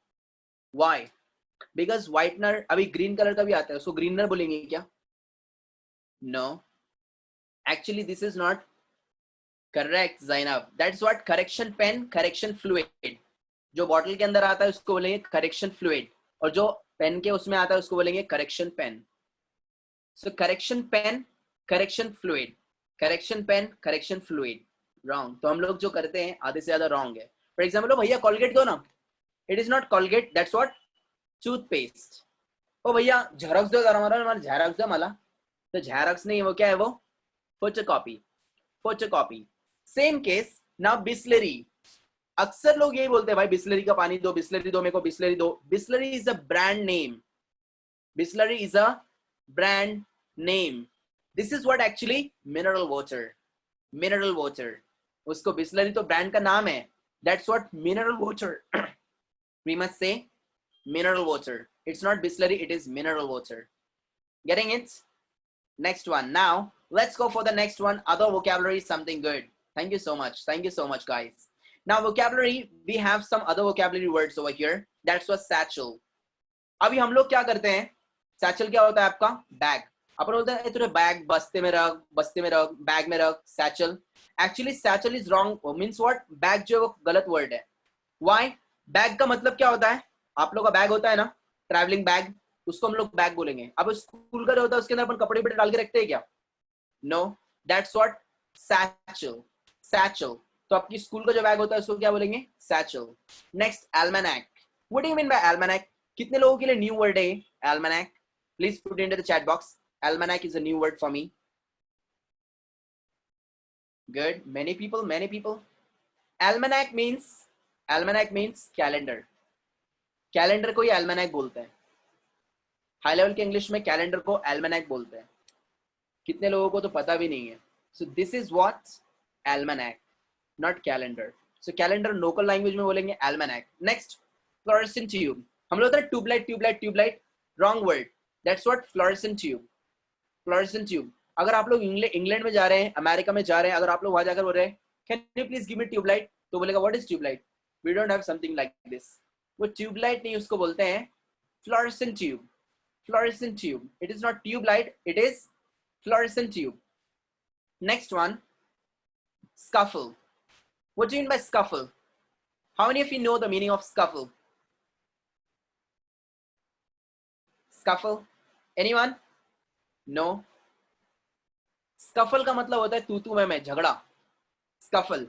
Why? Because whitener अभी green color का भी आता है, उसको greener बोलेंगे क्या? No. Actually, this is not correct, Zainab. That's what correction pen, correction fluid. जो bottle के अंदर आता है उसको बोलेंगे correction fluid, और जो पेन के उसमें आता है उसको बोलेंगे correction pen. So correction pen, correction fluid. Correction pen, correction fluid. Wrong. तो हम लोग जो करते हैं आधे से ज्यादा रॉन्ग है. फॉर एग्जाम्पल, भैया कॉलगेट दो ना. It is not Colgate, that's what toothpaste. Oh भैया झेरॉक्स दो जरा, मला झेरॉक्स दो मला. तो झेरॉक्स नहीं, वो क्या है? वो photocopy. Photocopy. Same case now Bisleri. अक्सर लोग यही बोलते हैं, भाई बिस्लरी का पानी दो, बिस्लरी दो मेरे को, बिस्लरी दो. Bisleri is a brand name. Bisleri is a brand name. This is what actually mineral water. Mineral water. उसको बिस्लरी तो ब्रांड का नाम है. That's what mineral water. We must say mineral water. It's not Bisleri, it is mineral water. Getting it? Next one. Now let's go for the next one. Other vocabulary is something good. Thank you so much. Thank you so much, guys. Now vocabulary, we have some other vocabulary words over here. That's what satchel. अभी हम लोग क्या करते हैं? Satchel क्या होता है आपका? Bag. अपन बोलते हैं तेरे बैग बस्ते में रख, बस्ते में रख, बैग में रख. Satchel. Actually satchel is wrong. Means what? Bag जो है वो गलत वर्ड है. व्हाई? बैग का मतलब क्या होता है? आप लोग का बैग होता है ना, ट्रैवलिंग बैग, उसको हम लोग बैग बोलेंगे. अब स्कूल का जो होता है उसके अंदर अपन कपड़े डाल के रखते हैं क्या? No. That's what satchel. Satchel. तो आपकी स्कूल का जो बैग होता है उसको क्या बोलेंगे? Satchel. Next almanac. What do you mean by almanac? कितने लोगों के लिए न्यू वर्ड है almanac? Please put into the chat box. Almanac is a new word for me. Good. Many people, many people. Almanac means calendar. Calendar को ही almanac बोलते हैं. High level के English में कैलेंडर को almanac बोलते हैं. कितने लोगों को तो पता भी नहीं है. So this is what? Almanac, not calendar. So calendar local language में बोलेंगे almanac. Next, fluorescent tube. हम लोग होता है tubelight, tubelight, tubelight. Wrong word. That's what fluorescent tube. Fluorescent tube. अगर आप लोग इंग्लैंड में जा रहे हैं, अमेरिका में जा रहे हैं, अगर आप लोग वहां जाकर बोल रहे हैं can you please give me tubelight, तो बोलेगा what is tubelight? We don't have something like this. वो ट्यूबलाइट नहीं, उसको बोलते हैं fluorescent tube. fluorescent tube. It is not tube light, it is fluorescent tube. Next one, scuffle. What do you mean by scuffle? How many of you know the meaning of scuffle? Scuffle? Anyone? No? Scuffle का मतलब होता है तू तू मैं झगड़ा. Scuffle.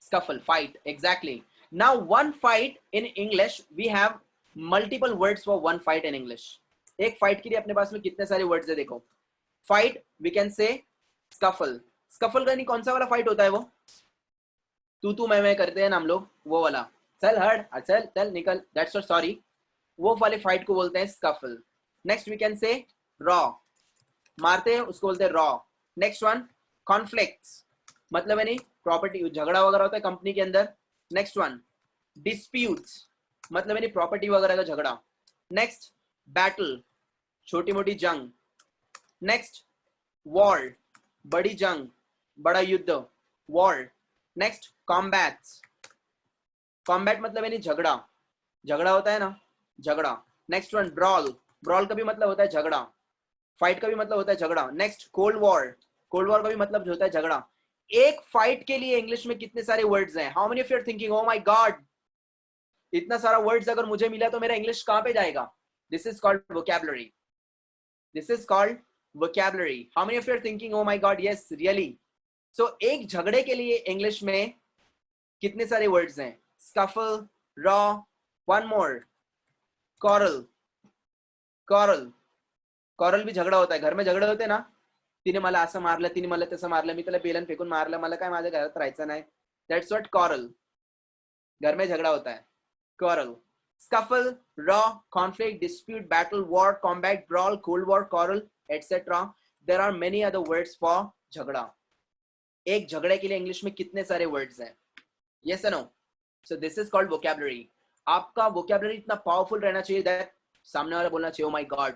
Scuffle, fight, exactly. Now one fight in English, we have multiple words for one fight in English. एक fight के लिए अपने पास में कितने सारे words है देखो. Fight, we can say scuffle. Scuffle का नहीं कौन सा वाला fight होता है वो? तू मैं करते हैं ना हम लोग, वो वाला. चल हट, चल निकल. That's what, sorry. वो वाले fight को बोलते हैं scuffle. Next we can say raw. मारते हैं उसको बोलते हैं raw. Next one, conflicts. मतलब है नहीं प्रॉपर्टी झगड़ा वगैरह होता है कंपनी के अंदर. Next one, disputes. मतलब है नहीं प्रॉपर्टी वगैरह का झगड़ा. नेक्स्ट, बैटल, छोटी मोटी जंग. नेक्स्ट, वॉर, बड़ी जंग, बड़ा युद्ध, वॉर. Next, combats. कॉम्बैट मतलब है नहीं झगड़ा, झगड़ा होता है ना, झगड़ा. Next one, brawl. ब्रॉल का भी मतलब होता है झगड़ा. फाइट का भी मतलब होता है झगड़ा. Next, cold war. Cold war का भी मतलब होता है झगड़ा. एक फाइट के लिए इंग्लिश में कितने सारे वर्ड्स हैं? How many of you are thinking oh my God, इतना सारा वर्ड्स अगर मुझे मिला तो मेरा इंग्लिश कहां पे जाएगा? This is called vocabulary. This is called vocabulary. How many of you are thinking oh my god, yes really. So एक झगड़े के लिए इंग्लिश में कितने सारे वर्ड्स हैं? Scuffle, row, one more, quarrel. Quarrel, quarrel भी झगड़ा होता है. घर में झगड़े होते हैं ना, तिने मला असं मारलं, तिने मला तसं मारलं, मी त्याला बेलन फेकून मारलं, मला काय माझ्या घरात राहायचं नाही. That's what quarrel. घर में झगड़ा होता है. Quarrel. Scuffle, row, conflict, dispute, battle, war, combat, brawl, cold war, quarrel, etcetera. There are many other words for झगड़ा. एक झगड़े के लिए इंग्लिश में कितने सारे वर्ड्स हैं? यस और no? So this is called vocabulary. आपका वोकैबुलरी इतना पावरफुल रहना चाहिए दैट सामने वाला बोलना चाहिए ओ माय गॉड.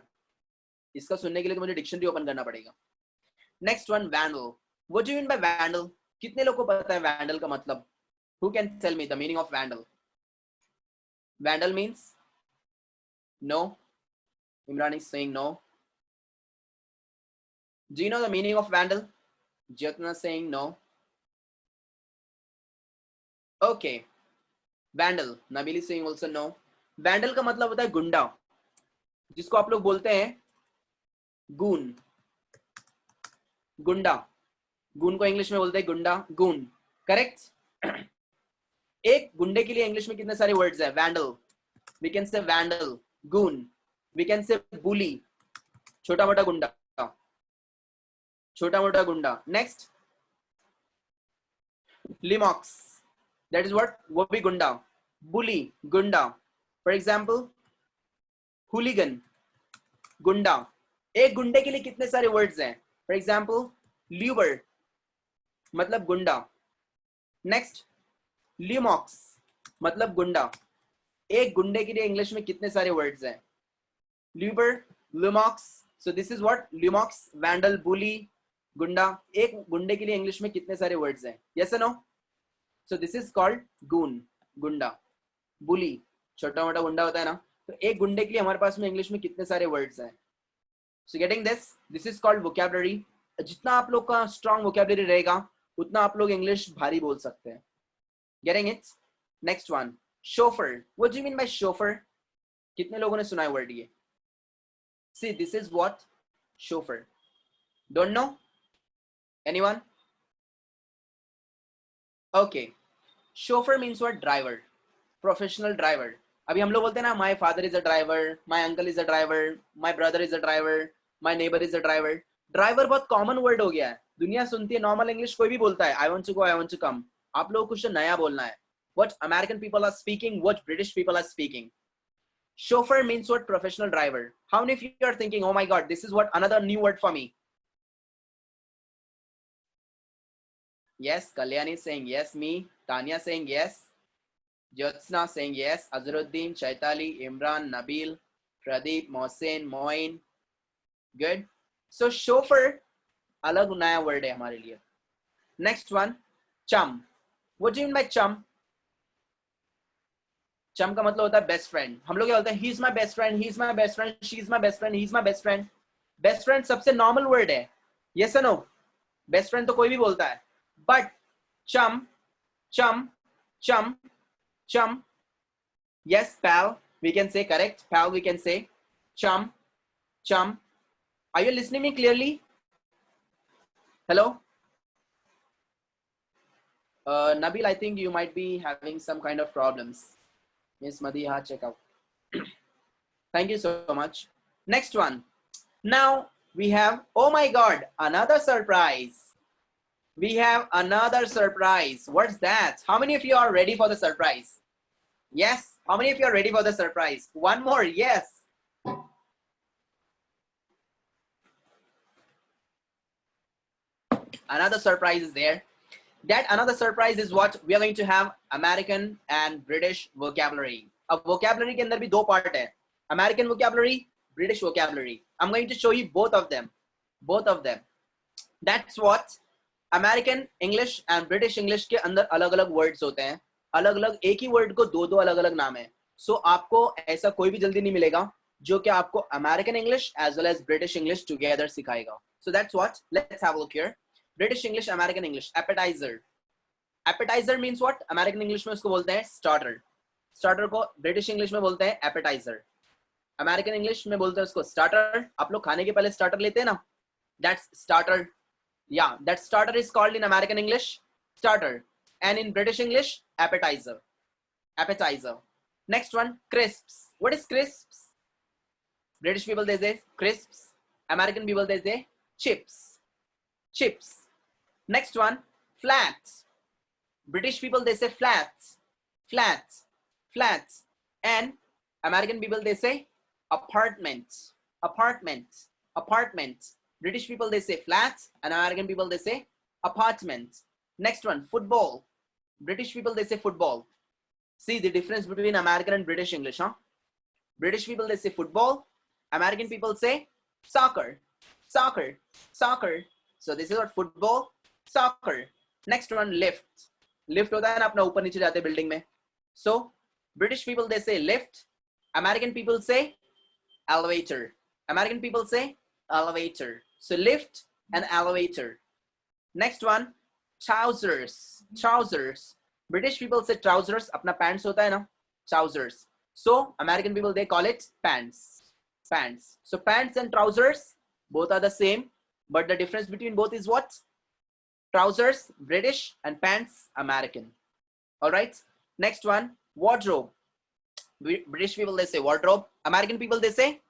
इसका सुनने के लिए तो मुझे डिक्शनरी ओपन करना पड़ेगा. Next one, vandal. What do you mean bye vandal? कितने लोगों को पता है वैंडल का मतलब? Who can tell me the meaning of vandal? Vandal means no. Imran is saying no. Do you know the meaning of vandal? Jyotna saying no. Okay. Vandal. Nabil is saying also no. Vandal का मतलब होता है गुंडा, जिसको आप लोग बोलते हैं गून. गुंडा. गून को इंग्लिश में बोलते हैं गुंडा, गून. करेक्ट. एक गुंडे के लिए इंग्लिश में कितने सारे वर्ड्स है? Vandal, we can say vandal, goon, we can say bully, छोटा मोटा गुंडा, छोटा मोटा गुंडा. Next, lummox, that is what, वो भी गुंडा. बुली, गुंडा. फॉर एग्जाम्पल, हुलिगन, गुंडा. एक गुंडे के लिए कितने सारे वर्ड्स हैं? फॉर एग्जाम्पल, ल्यूबर, मतलब गुंडा. नेक्स्ट, लिमॉक्स, मतलब गुंडा. एक गुंडे के लिए इंग्लिश में कितने सारे वर्ड्स हैं? Lubber, lummox. So this is what, lummox, vandal, bully, गुंडा. एक गुंडे के लिए इंग्लिश में कितने सारे वर्ड्स हैं? यस और no? So this is called goon, गुंडा. बुली, छोटा मोटा गुंडा होता है ना. तो एक गुंडे के लिए हमारे पास में इंग्लिश में कितने सारे वर्ड्स हैं? So getting this, this is called vocabulary. जितना आप लोग का स्ट्रॉन्ग वोकैबुलरी रहेगा उतना आप लोग इंग्लिश भारी बोल सकते हैं. Getting it? Next one, chauffeur. What do you mean by chauffeur? कितने लोगों ने सुना है वर्ड ये? See, this is what, chauffeur. Don't know? Anyone? Okay. Chauffeur means what? Driver. Professional driver. अभी हम लोग बोलते हैं ना, my father is a driver, my uncle is a driver, my brother is a driver, my neighbor is a driver. Driver बहुत common word हो गया है. दुनिया सुनती है, नॉर्मल इंग्लिश कोई भी बोलता है, I want to go, I want to come. आप लोगों को कुछ नया बोलना है. What American people are speaking, what British people are speaking. Chauffeur means what? Professional driver. How many of you are thinking, oh my god, this is what, another new word for me? Yes, Kalyani saying yes, me, Tanya saying yes, Jyotsna saying yes, Azharuddin, Chaitali, Imran, Nabil, Pradeep, Mohsen, Moin. Good. So chauffeur अलग नया word है हमारे लिए. Next one, chum. What do you mean by chum? चम का मतलब होता है बेस्ट फ्रेंड. हम लोग क्या बोलते हैं? He is my best friend, he is my best friend, she is my best friend, he is my best friend. Best friend सबसे नॉर्मल वर्ड है. यस और नो? बेस्ट फ्रेंड तो कोई भी बोलता है. बट चम, चम, chum, chum. Yes, pal, we can say. Correct, pal, we can say. Chum, chum. Are you listening me clearly? Hello? Nabil, I think you might be having some kind of problems. Miss Madiha, check out. Thank you so much. Next one. Now we have, oh my God, another surprise. We have another surprise. What's that? How many of you are ready for the surprise? Yes. How many of you are ready for the surprise? One more. Yes. Another surprise is there. That another surprise is what we are going to have American and British vocabulary. अब vocabulary के अंदर भी दो part है. American vocabulary, British vocabulary. I'm going to show you both of them. Both of them. That's what American English and British English के अंदर अलग-अलग words होते हैं. अलग-अलग एक ही word को दो-दो अलग-अलग नाम है. So आपको ऐसा कोई भी जल्दी नहीं मिलेगा जो कि आपको American English as well as British English together सिखाएगा. So that's what. Let's have a look here. British English, American English. Appetizer. Appetizer means what? American English में उसको बोलते हैं starter. Starter को British English में बोलते हैं appetizer. American English में बोलते हैं उसको starter. आप लोग खाने के पहले starter लेते हैं ना? That's starter. Yeah, that starter is called in American English starter, and in British English appetizer. Appetizer. Next one, crisps. What is crisps? British people they say crisps. American people they say chips. Chips. Next one, flats. British people they say flats. Flats. Flats. And American people they say apartments. Apartments. Apartments. British people they say flats and American people they say apartments. Next one, football. British people they say football. See the difference between American and British English, huh? British people they say football. American people say soccer. Soccer. Soccer. So this is what football, soccer. Next one, lift. Lift होता है ना अपना ऊपर नीचे जाते building में. So British people they say lift. American people say elevator. American people say elevator. So lift and elevator. Next one, trousers. Trousers. British people say trousers. अपना pants होता है ना? Trousers. So American people they call it pants. Pants. So pants and trousers both are the same, but the difference between both is what? Trousers British and pants American. All right. Next one, wardrobe. British people they say wardrobe. American people they say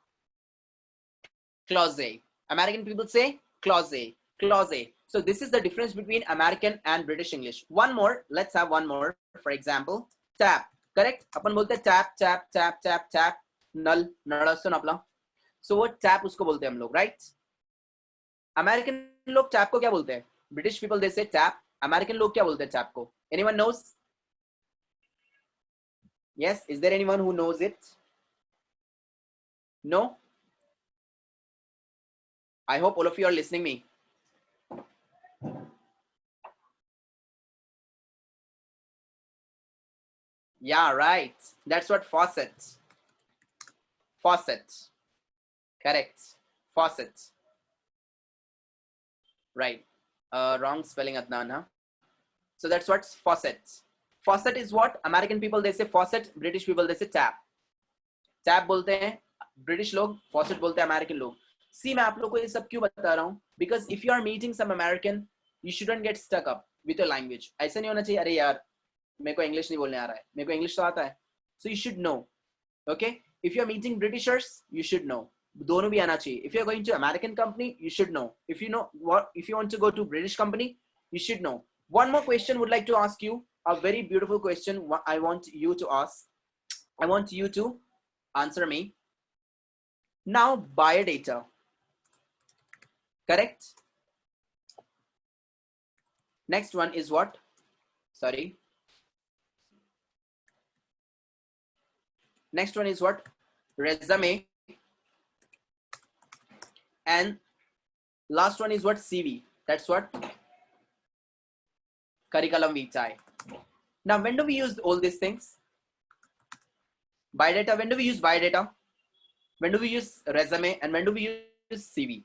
closet. American people say closet. Closet. So this is the difference between American and British English. One more. Let's have one more. For example, tap. Correct? अपन बोलते हैं tap, tap, tap, tap, tap. नल, नड़ा सुन अपना. So वो tap उसको बोलते हैं हम लोग, right? American लोग tap को क्या बोलते हैं? British people they say tap. American लोग क्या बोलते हैं tap को? Anyone knows? Yes. Is there anyone who knows it? No? I hope all of you are listening me. Yeah, right. That's what faucet. Faucet. Correct. Faucet. Right. Wrong spelling, Adnan, huh? So that's what faucet. Faucet is what? American people they say faucet. British people they say tap. Tap बोलते हैं British लोग, faucet बोलते हैं American लोग. See, मैं आप लोगों को ये सब क्यों बता रहा हूँ? Because if you are meeting some American, you shouldn't get stuck up with your language. ऐसा नहीं होना चाहिए. अरे यार, मेरे को English नहीं बोलने आ रहा है. मेरे को English तो आता है. So you should know. Okay? If you are meeting Britishers, you should know. दोनों भी आना चाहिए. If you are going to American company, you should know. If you know what, if you want to go to British company, you should know. One more question would like to ask you. A very beautiful question. I want you to ask. I want you to answer me. Now, biodata. Correct? Next one is what? Sorry. Next one is what? Resume. And last one is what? CV. That's what? Curriculum vitae. Now, when do we use all these things? Biodata, when do we use biodata? When do we use resume? And when do we use CV?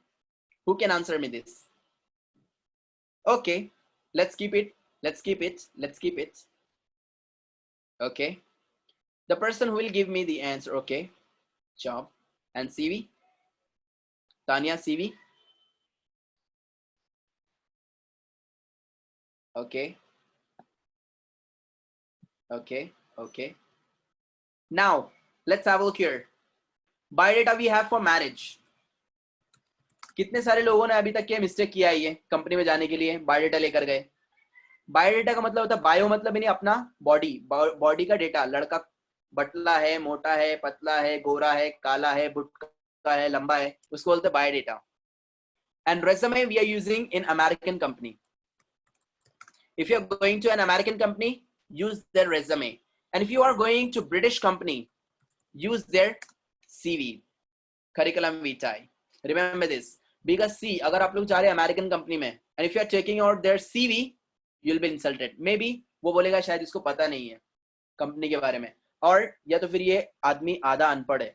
Who can answer me this? Okay, let's keep it. Let's keep it. Let's keep it. Okay. The person who will give me the answer. Okay. Job and CV. Tanya, CV. Okay. Okay. Okay. Now, let's have a look here. Biodata we have for marriage. कितने सारे लोगों ने अभी तक ये mistake किया है, ये कंपनी में जाने के लिए बायोडेटा लेकर गए. बायोडेटा का मतलब होता है, बायो मतलब ही नहीं अपना बॉडी, बॉडी का डेटा. लड़का बटला है, मोटा है, पतला है, गोरा है, काला है, बुटका है, लंबा है, उसको बोलते हैं biodata. And resume we are using in American company. If you are going to an American company, use their resume. And if you are going to British company, use their CV, curriculum vitae. Remember this, because see, अगर आप लोग जा रहे हैं American company में, and if you are checking out their CV, you'll be insulted. Maybe वो बोलेगा शायद इसको पता नहीं है कंपनी के बारे में, और या तो फिर ये आदमी आधा अनपढ़ है.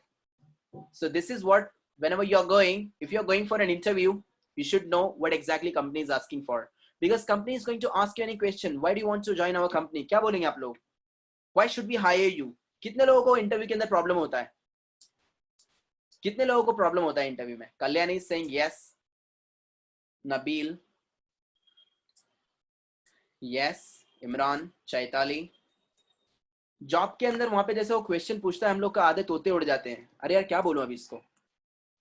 So this is what, whenever you are going, if you are going for an interview, you should know what exactly company is asking for. Because company is going to ask you any question. Why do you want to join our company? क्या बोलेंगे आप लोग? Why should we hire you? कितने लोगों को interview के अंदर problem होता है? कितने लोगों को प्रॉब्लम होता है इंटरव्यू में? Kalyani is saying yes. Nabil, yes. Imran, Chaitali. Job के अंदर वहां पे जैसे वो क्वेश्चन पूछता है, हम लोग का आधे तोते उड़ जाते हैं. अरे यार क्या बोलूं अभी इसको?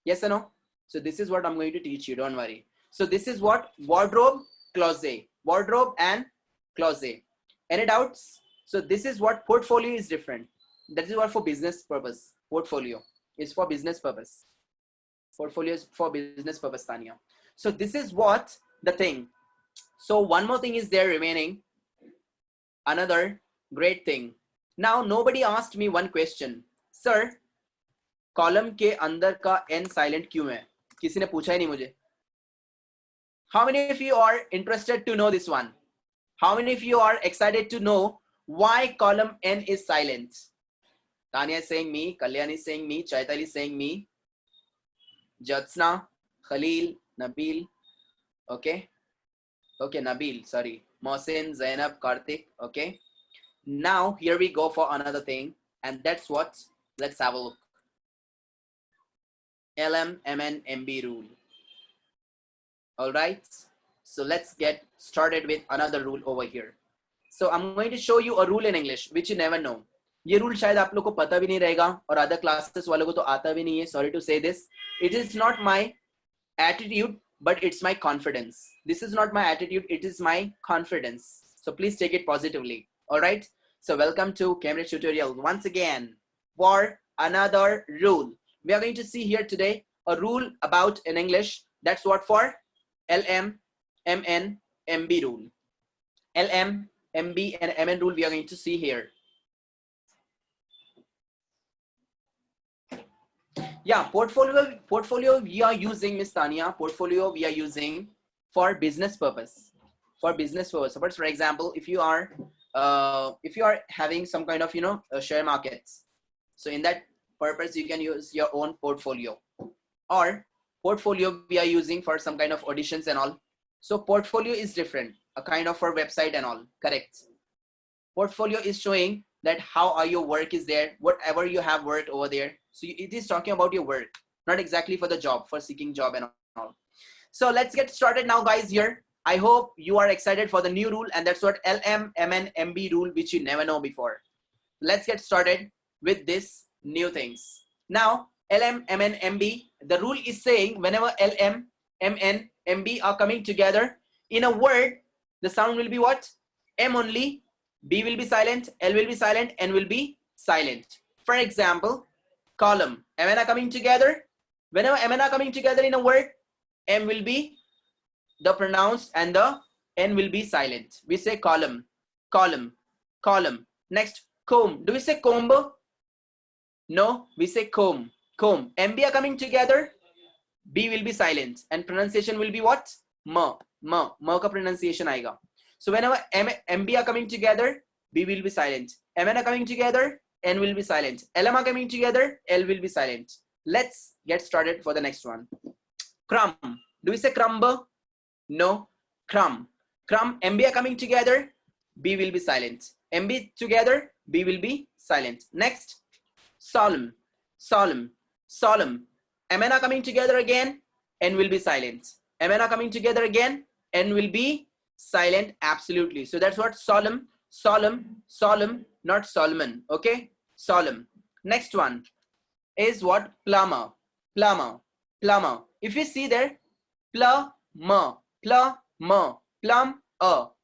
Yes or no? So this is what I'm going to teach you. Don't worry. So this is what wardrobe, closet, wardrobe and closet. Any doubts? So this is what portfolio is different. That is what for business purpose. Portfolio is for business purpose. Portfolio is for business purpose, Tanya. So this is what the thing. So one more thing is there remaining. Another great thing. Now nobody asked me one question. Sir, column के अंदर का n silent क्यों है? किसी ने पूछा ही नहीं मुझे. How many of you are interested to know this one? How many of you are excited to know why column n is silent? Tanya is saying me, Kalyani is saying me, Chaitali is saying me, Jatsna, Khalil, Nabil, okay, Nabil, sorry, Mohsin, Zainab, Karthik, okay. Now here we go for another thing, and that's what, let's have a look. LMMNMB rule. All right, so let's get started with another rule over here. So I'm going to show you a rule in English which you never know. ये rule शायद आप लोग को पता भी नहीं रहेगा और other classes वालों को तो आता भी नहीं है. Sorry to say this. It is not my attitude, but it's my confidence. This is not my attitude, it is my confidence. So please take it positively. All right. So welcome to Cambridge tutorial once again for another rule. We are going to see here today a rule about in English. That's what for LM, MN, MB rule. LM, MB and MN rule we are going to see here. Yeah, portfolio we are using, Miss Tanya, portfolio we are using for business purpose. For business purpose. But for example, if you are having some kind of, share markets, so in that purpose you can use your own portfolio, or portfolio we are using for some kind of auditions and all. So portfolio is different, a kind of for website and all, correct? Portfolio is showing that how are your work is there, whatever you have worked over there. So it is talking about your work, not exactly for the job, for seeking job and all. So let's get started now, guys. Here I hope you are excited for the new rule, and that's what LMMNMB rule, which you never know before. Let's get started with this new things. Now LMMNMB, the rule is saying whenever LM, MN, MB are coming together in a word, the sound will be what? M only, B will be silent, L will be silent, N will be silent. For example, column, MN are coming together. Whenever MN are coming together in a word, M will be the pronounced and the N will be silent. We say column, column, column. Next, comb. Do we say comb? No, we say comb, comb. MB are coming together, B will be silent, and pronunciation will be what? Ma, ma, ma ka pronunciation aayega. So whenever MB are coming together, B will be silent. MN are coming together, N will be silent. LM are coming together, L will be silent. Let's get started for the next one. Crumb. Do we say crumb? No. Crumb. Crumb. MB are coming together, B will be silent. MB together, B will be silent. Next. Solemn. Solemn. Solemn. MN are coming together again, N will be silent. MN are coming together again, N will be silent. Absolutely. So that's what solemn, solemn, solemn, not Solomon. Okay. Solemn. Next one is what? Plumber. Plumber. Plumber. If you see there, plumber, plumber, plum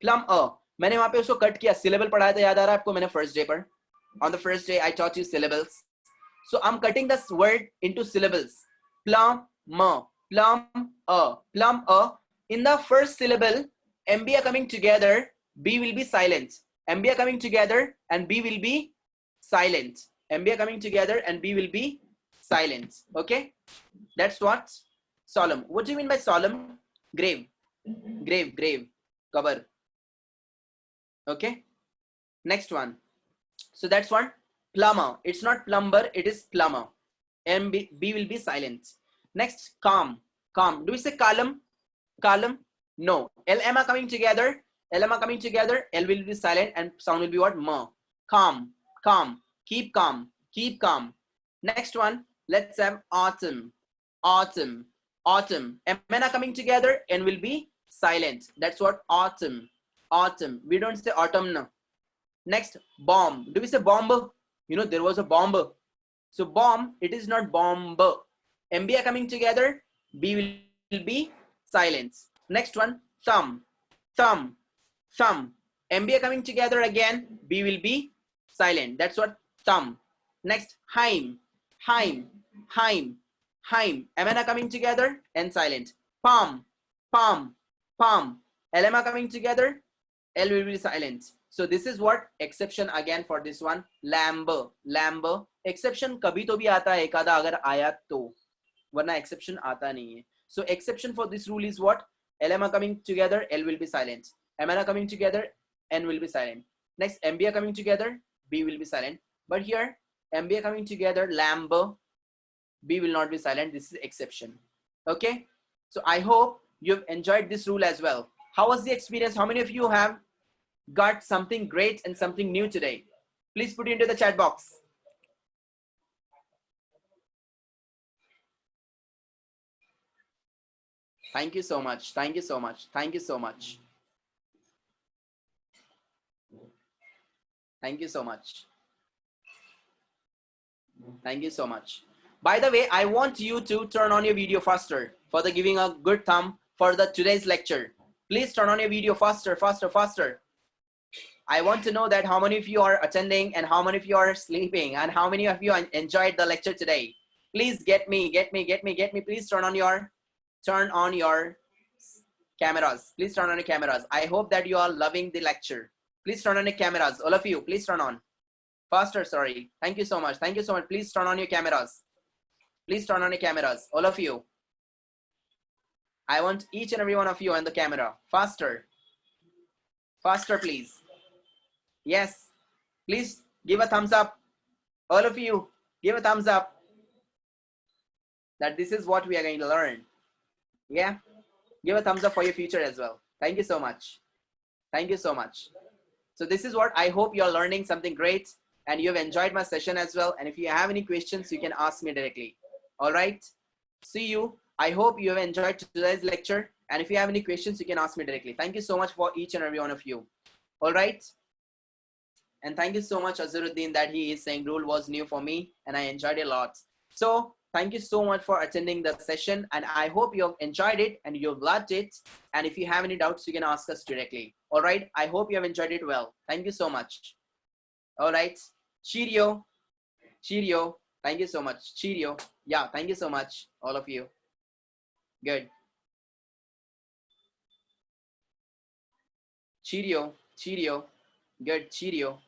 plum मैंने वहां पे उसको cut किया, syllable पढ़ाया था, याद आ रहा है आपको मैंने first day पर? On the first day I taught you syllables. So I'm cutting this word into syllables. Plumber, plum in the first syllable, MB are coming together, B will be silent. MB are coming together and B will be silent. MB are coming together and B will be silent. Okay, that's what solemn. What do you mean by solemn? Grave, grave, grave, cover. Okay, next one. So that's one. Plumber. It's not plumber, it is plumber. B will be silent. Next, calm. Calm. Do we say column? Column? No. LM are coming together. LM are coming together. L will be silent and sound will be what? Ma. Calm. Calm. Keep calm. Keep calm. Next one. Let's have autumn. Autumn. Autumn. MN are coming together. N will be silent. That's what? Autumn. Autumn. We don't say autumn now. Next, bomb. Do we say bomb? You know, there was a bomb. So bomb, it is not bomb. MB are coming together. B will be silent. Next one, thumb. Thumb. Thumb. MB are coming together again. B will be silent. That's what thumb. Next, Heim. Heim. Heim. Heim. MN are coming together and silent. Palm. Palm. Palm. LM are coming together. L will be silent. So this is what exception again for this one. Lamb. Lamb. Exception कभी तो भी आता है, एकादा अगर आया तो, वरना exception आता नहीं है. So exception for this rule is what? LM are coming together, L will be silent. MN are coming together, N will be silent. Next, MB are coming together, B will be silent. But here, MB are coming together, lamb, B will not be silent. This is exception. Okay. So I hope you've enjoyed this rule as well. How was the experience? How many of you have got something great and something new today? Please put it into the chat box. Thank you so much. Thank you so much. Thank you so much. Thank you so much. Thank you so much. By the way, I want you to turn on your video faster for the giving a good thumb for the today's lecture. Please turn on your video faster, faster, faster. I want to know that how many of you are attending and how many of you are sleeping and how many of you enjoyed the lecture today. Please get me. Please turn on your cameras. Please turn on your cameras. I hope that you are loving the lecture. Please turn on your cameras. All of you, please turn on. Faster, sorry. Thank you so much. Thank you so much. Please turn on your cameras. Please turn on your cameras. All of you. I want each and every one of you on the camera. Faster. Faster, please. Yes. Please give a thumbs up. All of you, give a thumbs up. That this is what we are going to learn. Yeah. Give a thumbs up for your future as well. Thank you so much. Thank you so much. So this is what I hope you're learning something great and you've enjoyed my session as well. And if you have any questions, you can ask me directly. All right. See you. I hope you have enjoyed today's lecture. And if you have any questions, you can ask me directly. Thank you so much for each and every one of you. All right. And thank you so much, Azharuddin, that he is saying rule was new for me and I enjoyed it a lot. So thank you so much for attending the session. And I hope you have enjoyed it and you've loved it. And if you have any doubts, you can ask us directly. All right. I hope you have enjoyed it well. Thank you so much. All right. Cheerio. Cheerio. Thank you so much. Cheerio. Yeah. Thank you so much. All of you. Good. Cheerio. Cheerio. Good. Cheerio.